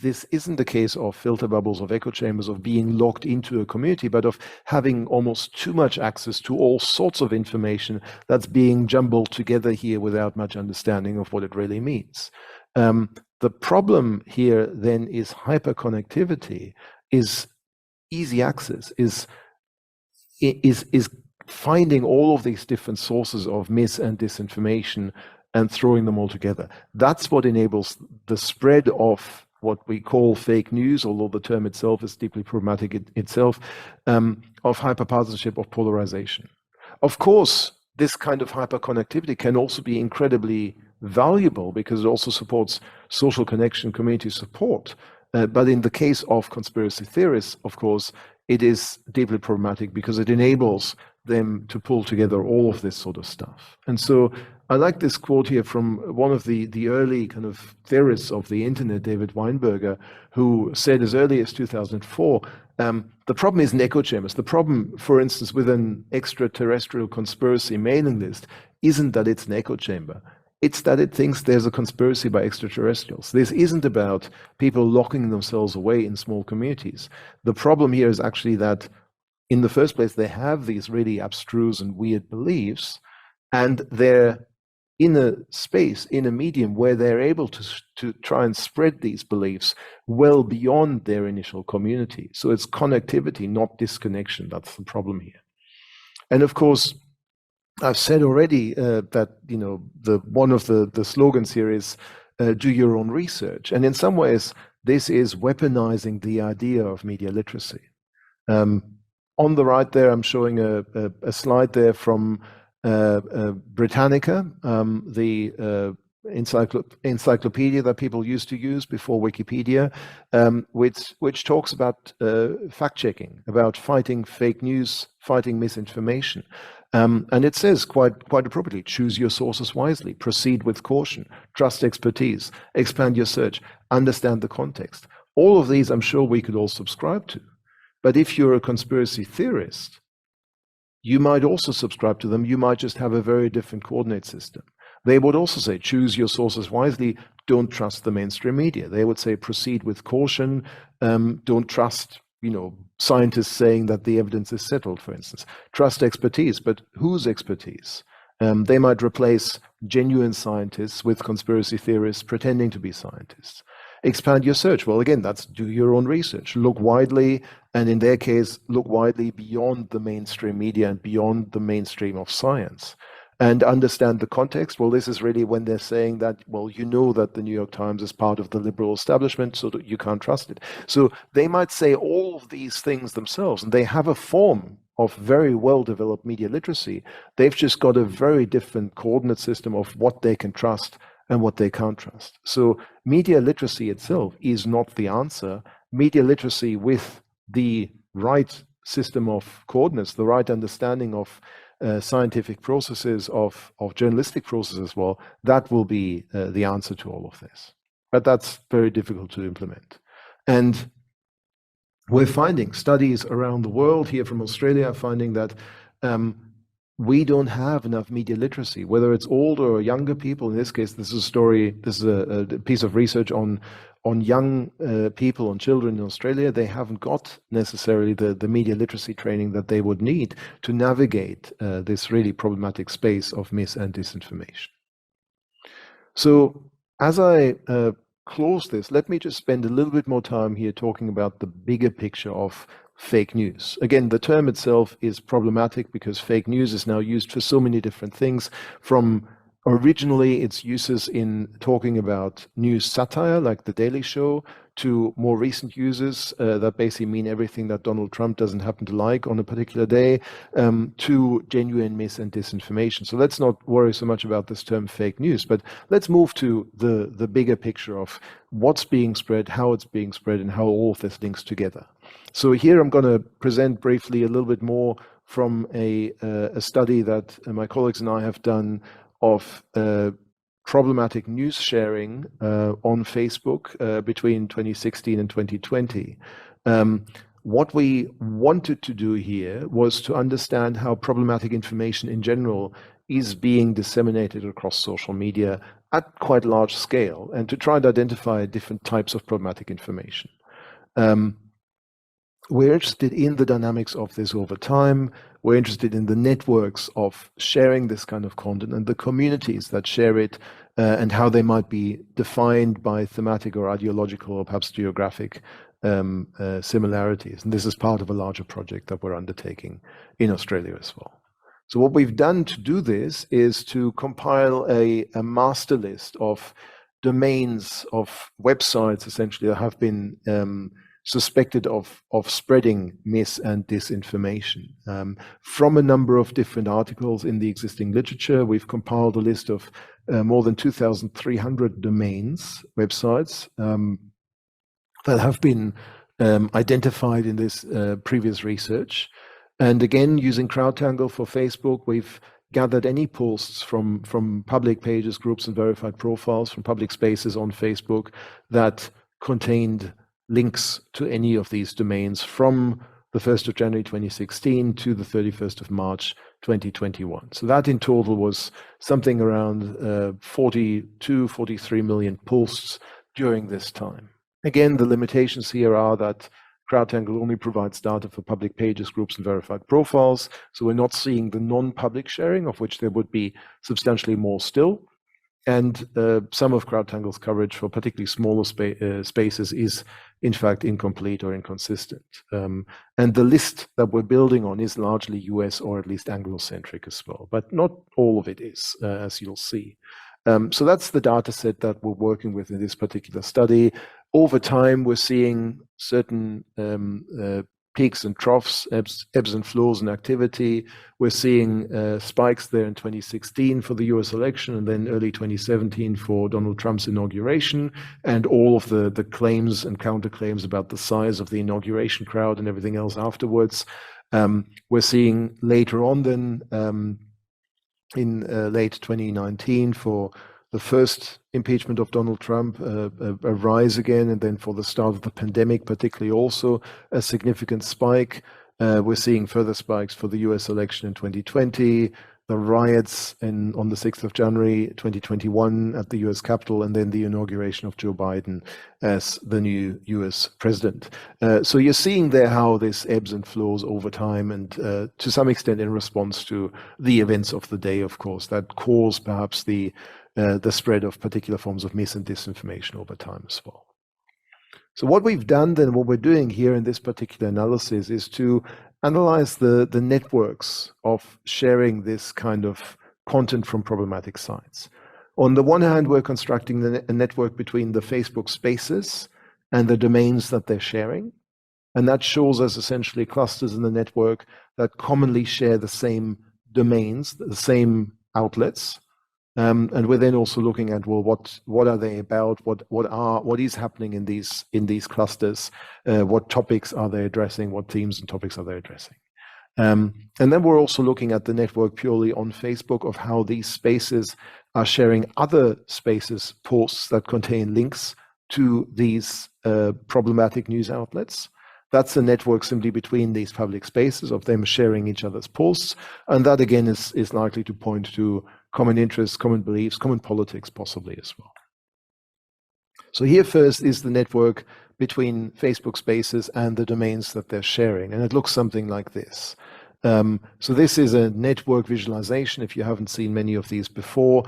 this isn't the case of filter bubbles, of echo chambers, of being locked into a community, but of having almost too much access to all sorts of information that's being jumbled together here without much understanding of what it really means. The problem here then is hyperconnectivity, is easy access, is finding all of these different sources of mis and disinformation and throwing them all together. That's what enables the spread of what we call fake news, although the term itself is deeply problematic itself, of hyperpartisanship, of polarization. Of course, this kind of hyperconnectivity can also be incredibly valuable because it also supports social connection, community support. But in the case of conspiracy theorists, of course, it is deeply problematic because it enables them to pull together all of this sort of stuff. And so I like this quote here from one of the early kind of theorists of the internet, David Weinberger, who said as early as 2004, the problem isn't echo chambers. The problem, for instance, with an extraterrestrial conspiracy mailing list isn't that it's an echo chamber. It's that it thinks there's a conspiracy by extraterrestrials. This isn't about people locking themselves away in small communities. The problem here is actually that in the first place, they have these really abstruse and weird beliefs, and they're in a space, in a medium where they're able to try and spread these beliefs well beyond their initial community. So it's connectivity, not disconnection. That's the problem here. And of course, I've said already that one of the slogans here is do your own research. And in some ways, this is weaponizing the idea of media literacy. On the right there, I'm showing a slide there from Britannica, the encyclopedia that people used to use before Wikipedia, which talks about fact-checking, about fighting fake news, fighting misinformation. And it says quite appropriately, choose your sources wisely, proceed with caution, trust expertise, expand your search, understand the context. All of these, I'm sure we could all subscribe to. But if you're a conspiracy theorist, you might also subscribe to them. You might just have a very different coordinate system. They would also say, choose your sources wisely, don't trust the mainstream media. They would say, proceed with caution, don't trust, scientists saying that the evidence is settled, for instance. Trust expertise, but whose expertise? They might replace genuine scientists with conspiracy theorists pretending to be scientists. Expand your search. Well, again, that's do your own research. Look widely, and in their case, look widely beyond the mainstream media and beyond the mainstream of science. And understand the context. Well, this is really when they're saying that, well, that the New York Times is part of the liberal establishment, so that you can't trust it. So they might say all of these things themselves, and they have a form of very well-developed media literacy. They've just got a very different coordinate system of what they can trust and what they can't trust. So media literacy itself is not the answer. Media literacy with the right system of coordinates, the right understanding of scientific processes, of journalistic processes as well, that will be the answer to all of this. But that's very difficult to implement. And we're finding studies around the world, here from Australia, finding that we don't have enough media literacy, whether it's older or younger people. In this case, this is a piece of research on young people, on children in Australia. They haven't got necessarily the media literacy training that they would need to navigate this really problematic space of mis and disinformation. So as I close this, let me just spend a little bit more time here talking about the bigger picture of fake news. Again, the term itself is problematic because fake news is now used for so many different things, from originally its uses in talking about news satire like The Daily Show, to more recent uses that basically mean everything that Donald Trump doesn't happen to like on a particular day, to genuine mis and disinformation. So let's not worry so much about this term fake news, but let's move to the bigger picture of what's being spread, how it's being spread, and how all of this links together. So here I'm going to present briefly a little bit more from a study that my colleagues and I have done of problematic news sharing on Facebook between 2016 and 2020. What we wanted to do here was to understand how problematic information in general is being disseminated across social media at quite large scale, and to try and identify different types of problematic information. We're interested in the dynamics of this over time. We're interested in the networks of sharing this kind of content and the communities that share it, and how they might be defined by thematic or ideological or perhaps geographic similarities. And this is part of a larger project that we're undertaking in Australia as well. So what we've done to do this is to compile a master list of domains, of websites essentially, that have been suspected of spreading mis and disinformation. From a number of different articles in the existing literature, we've compiled a list of more than 2,300 domains, websites, that have been identified in this previous research. And again, using CrowdTangle for Facebook, we've gathered any posts from public pages, groups, and verified profiles from public spaces on Facebook that contained links to any of these domains from the 1st of January 2016 to the 31st of March 2021. So that in total was something around 42, 43 million posts during this time. Again, the limitations here are that CrowdTangle only provides data for public pages, groups, and verified profiles. So we're not seeing the non-public sharing, of which there would be substantially more still. And some of CrowdTangle's coverage for particularly smaller spaces is in fact incomplete or inconsistent. And the list that we're building on is largely US or at least Anglo-centric as well, but not all of it is, as you'll see. So that's the data set that we're working with in this particular study. Over time, we're seeing certain peaks and troughs, ebbs and flows in activity. We're seeing spikes there in 2016 for the US election, and then early 2017 for Donald Trump's inauguration, and all of the claims and counterclaims about the size of the inauguration crowd and everything else afterwards. We're seeing later on then in late 2019 for the first impeachment of Donald Trump, a rise again, and then for the start of the pandemic, particularly also a significant spike. We're seeing further spikes for the US election in 2020, the riots on the 6th of January 2021 at the US Capitol, and then the inauguration of Joe Biden as the new US president. So you're seeing there how this ebbs and flows over time, and to some extent in response to the events of the day, of course, that cause perhaps the spread of particular forms of mis and disinformation over time as well. So what we've done then, what we're doing here in this particular analysis, is to analyze the networks of sharing this kind of content from problematic sites. On the one hand, we're constructing a network between the Facebook spaces and the domains that they're sharing. And that shows us essentially clusters in the network that commonly share the same domains, the same outlets. And we're then also looking at, well, what are they about? What is happening in these clusters? What topics are they addressing? What themes and topics are they addressing? And then we're also looking at the network purely on Facebook of how these spaces are sharing other spaces posts that contain links to these problematic news outlets. That's a network simply between these public spaces of them sharing each other's posts. And that again is likely to point to common interests, common beliefs, common politics possibly as well. So here first is the network between Facebook spaces and the domains that they're sharing. And it looks something like this. So this is a network visualization. If you haven't seen many of these before,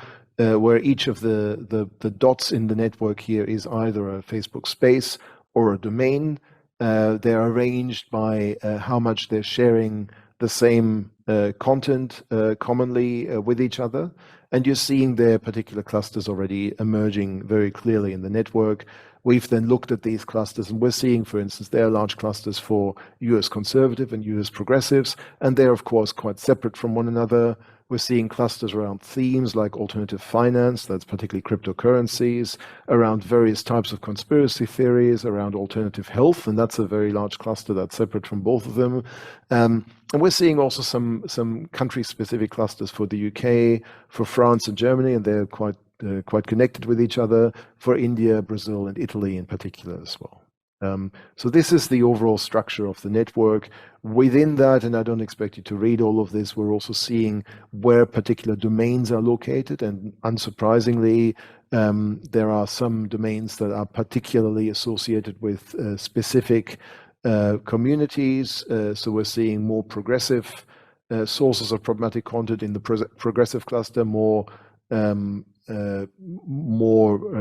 where each of the dots in the network here is either a Facebook space or a domain. They're arranged by how much they're sharing the same content commonly with each other. And you're seeing their particular clusters already emerging very clearly in the network. We've then looked at these clusters, and we're seeing, for instance, there are large clusters for US conservative and US progressives, and they're, of course, quite separate from one another. We're seeing clusters around themes like alternative finance, that's particularly cryptocurrencies, around various types of conspiracy theories, around alternative health, and that's a very large cluster that's separate from both of them. And we're seeing also some country-specific clusters for the UK, for France and Germany, and they're quite connected with each other, for India, Brazil, and Italy in particular as well. So this is the overall structure of the network. Within that, and I don't expect you to read all of this, we're also seeing where particular domains are located, and unsurprisingly, there are some domains that are particularly associated with specific communities. So we're seeing more progressive sources of problematic content in the progressive cluster, more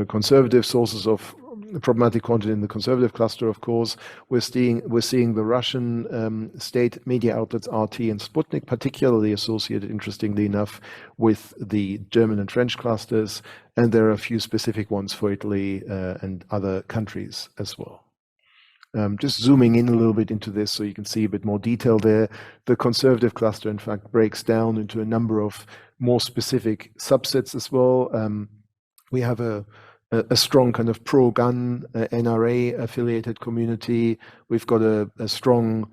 conservative sources of problematic content in the conservative cluster, of course. We're seeing the Russian state media outlets RT and Sputnik particularly associated, interestingly enough, with the German and French clusters, and there are a few specific ones for Italy and other countries as well. Just zooming in a little bit into this so you can see a bit more detail there. The conservative cluster, in fact, breaks down into a number of more specific subsets as well. We have a strong kind of pro-gun NRA affiliated community. We've got a strong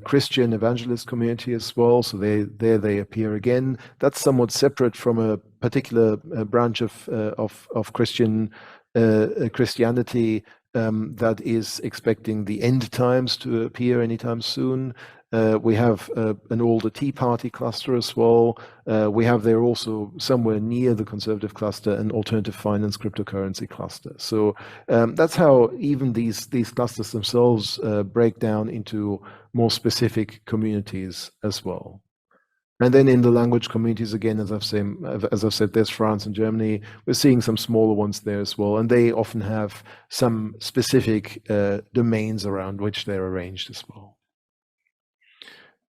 Christian evangelist community as well. So they appear again. That's somewhat separate from a particular branch of Christian Christianity that is expecting the end times to appear anytime soon. We have an older Tea Party cluster as well. We have there also somewhere near the conservative cluster an alternative finance cryptocurrency cluster. So that's how even these clusters themselves break down into more specific communities as well. And then in the language communities, again, as I've said, there's France and Germany. We're seeing some smaller ones there as well, and they often have some specific domains around which they're arranged as well.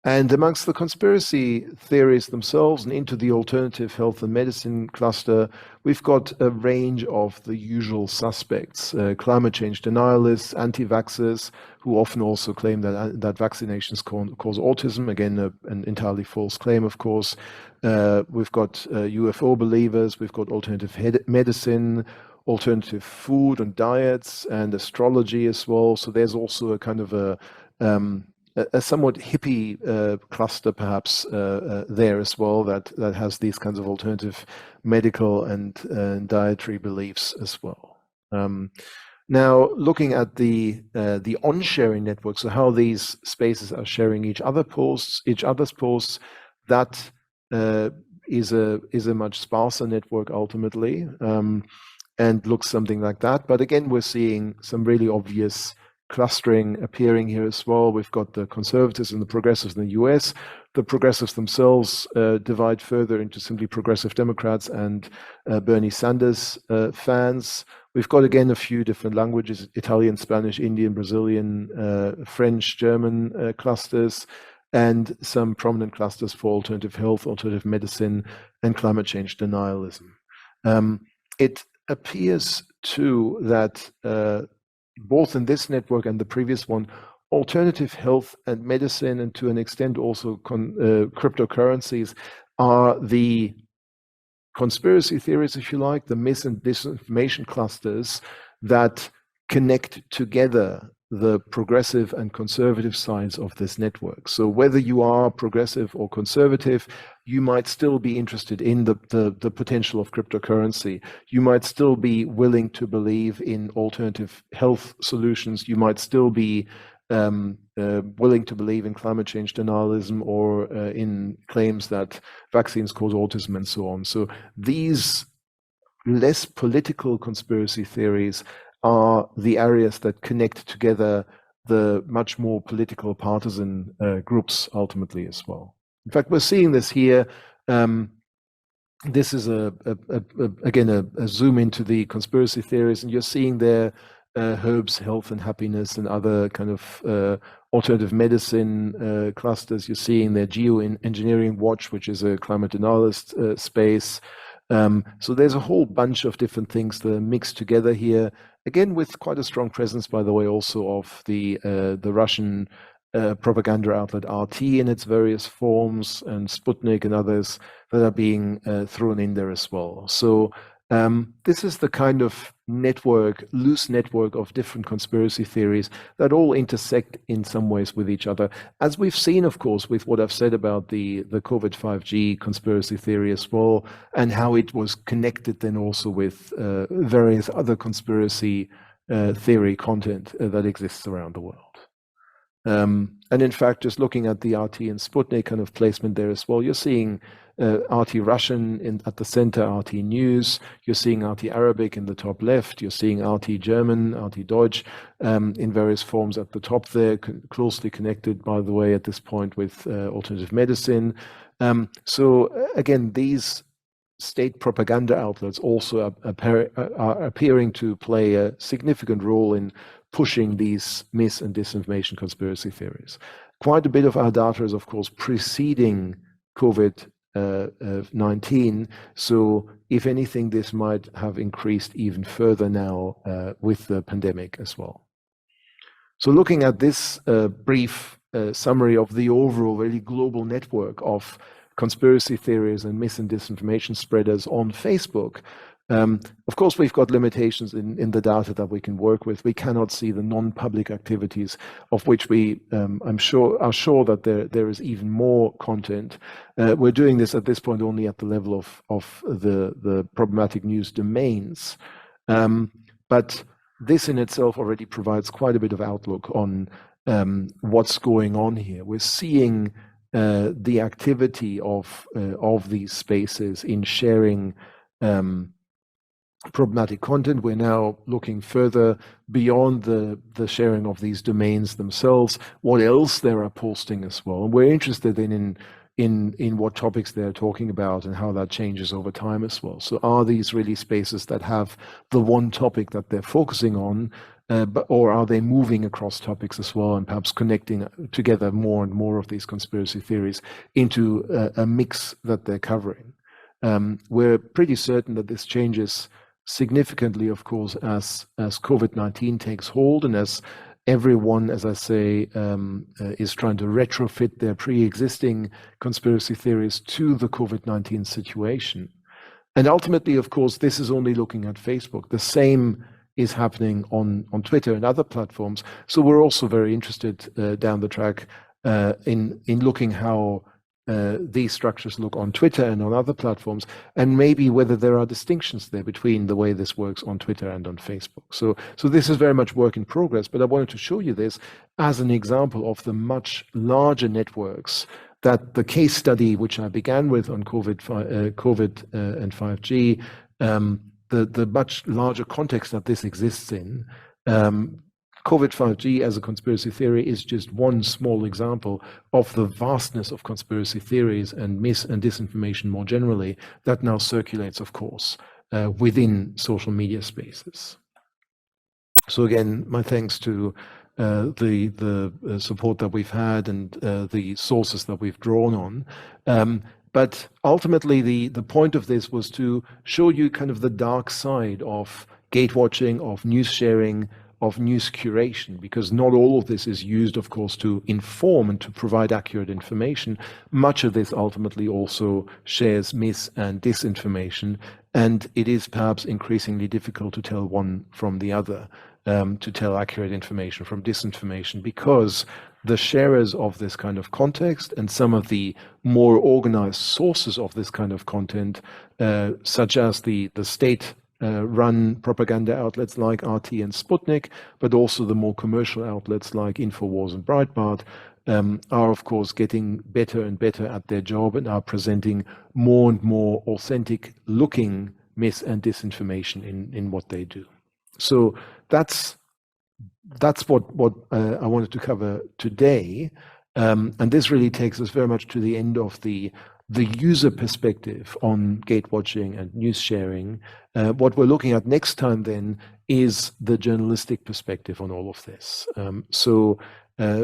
And amongst the conspiracy theories themselves and into the alternative health and medicine cluster, we've got a range of the usual suspects, climate change denialists, anti-vaxxers, who often also claim that vaccinations cause autism. Again, an entirely false claim, of course. We've got UFO believers, we've got alternative medicine, alternative food and diets, and astrology as well. So there's also a kind of a somewhat hippie cluster perhaps there as well that has these kinds of alternative medical and dietary beliefs as well. Now, looking at the on-sharing network, so how these spaces are sharing each other's posts, that is a much sparser network ultimately, and looks something like that. But again, we're seeing some really obvious clustering appearing here as well. We've got the conservatives and the progressives in the US. The progressives themselves divide further into simply progressive Democrats and Bernie Sanders fans. We've got, again, a few different languages: Italian, Spanish, Indian, Brazilian, French, German clusters, and some prominent clusters for alternative health, alternative medicine, and climate change denialism. It appears too that both in this network and the previous one, alternative health and medicine, and to an extent also cryptocurrencies, are the conspiracy theories, if you like, the mis and disinformation clusters that connect together the progressive and conservative sides of this network. So whether you are progressive or conservative, you might still be interested in the potential of cryptocurrency. You might still be willing to believe in alternative health solutions. You might still be willing to believe in climate change denialism or in claims that vaccines cause autism and so on. So these less political conspiracy theories are the areas that connect together the much more political partisan groups ultimately as well. In fact, we're seeing this here this is again a zoom into the conspiracy theories, and you're seeing there herbs, health and happiness, and other kind of alternative medicine clusters. You're seeing their geoengineering watch, which is a climate denialist space. So there's a whole bunch of different things that are mixed together here. Again, with quite a strong presence, by the way, also of the Russian propaganda outlet RT in its various forms, and Sputnik and others that are being thrown in there as well. So this is the kind of network, loose network of different conspiracy theories that all intersect in some ways with each other. As we've seen, of course, with what I've said about the COVID 5G conspiracy theory as well, and how it was connected then also with various other conspiracy theory content that exists around the world. And in fact, just looking at the RT and Sputnik kind of placement there as well, you're seeing RT Russian at the center, RT News, you're seeing RT Arabic in the top left, you're seeing RT German, RT Deutsch in various forms at the top there, closely connected, by the way, at this point with alternative medicine. So again, these state propaganda outlets also are appearing to play a significant role in pushing these mis- and disinformation conspiracy theories. Quite a bit of our data is, of course, preceding COVID-19. So if anything, this might have increased even further now with the pandemic as well. So looking at this brief summary of the overall really global network of conspiracy theories and mis- and disinformation spreaders on Facebook, of course, we've got limitations in the data that we can work with. We cannot see the non-public activities of which we, are sure that there is even more content. We're doing this at this point only at the level of the problematic news domains. But this in itself already provides quite a bit of outlook on what's going on here. We're seeing the activity of these spaces in sharing problematic content. We're now looking further beyond the sharing of these domains themselves, what else they are posting as well. And we're interested in what topics they're talking about and how that changes over time as well. So are these really spaces that have the one topic that they're focusing on, or are they moving across topics as well and perhaps connecting together more and more of these conspiracy theories into a mix that they're covering? We're pretty certain that this changes significantly, of course, as COVID-19 takes hold and as everyone, as I say, is trying to retrofit their pre-existing conspiracy theories to the COVID-19 situation. And ultimately, of course, this is only looking at Facebook. The same is happening on Twitter and other platforms. So we're also very interested down the track in looking how these structures look on Twitter and on other platforms, and maybe whether there are distinctions there between the way this works on Twitter and on Facebook. So this is very much work in progress, but I wanted to show you this as an example of the much larger networks that the case study, which I began with on COVID and 5G, the much larger context that this exists in. COVID 5G as a conspiracy theory is just one small example of the vastness of conspiracy theories and mis- and disinformation more generally that now circulates, of course, within social media spaces. So again, my thanks to the support that we've had and the sources that we've drawn on. But ultimately, the point of this was to show you kind of the dark side of gatewatching, of news sharing, of news curation, because not all of this is used, of course, to inform and to provide accurate information. Much of this ultimately also shares mis- and disinformation, and it is perhaps increasingly difficult to tell one from the other, to tell accurate information from disinformation, because the sharers of this kind of context and some of the more organized sources of this kind of content, such as the state run propaganda outlets like RT and Sputnik, but also the more commercial outlets like Infowars and Breitbart, are of course getting better and better at their job and are presenting more and more authentic looking mis- and disinformation in what they do. So that's what I wanted to cover today. And this really takes us very much to the end of the the user perspective on gatewatching and news sharing. What we're looking at next time then is the journalistic perspective on all of this. So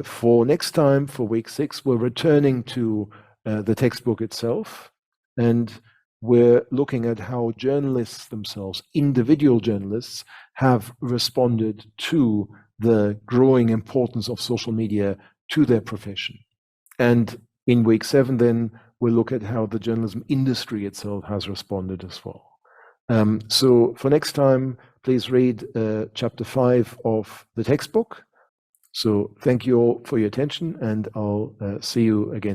for next time, for week 6, we're returning to the textbook itself, and we're looking at how journalists themselves, individual journalists, have responded to the growing importance of social media to their profession. And in week 7, then, we'll look at how the journalism industry itself has responded as well. So for next time, please read chapter 5 of the textbook. So thank you all for your attention, and I'll see you again.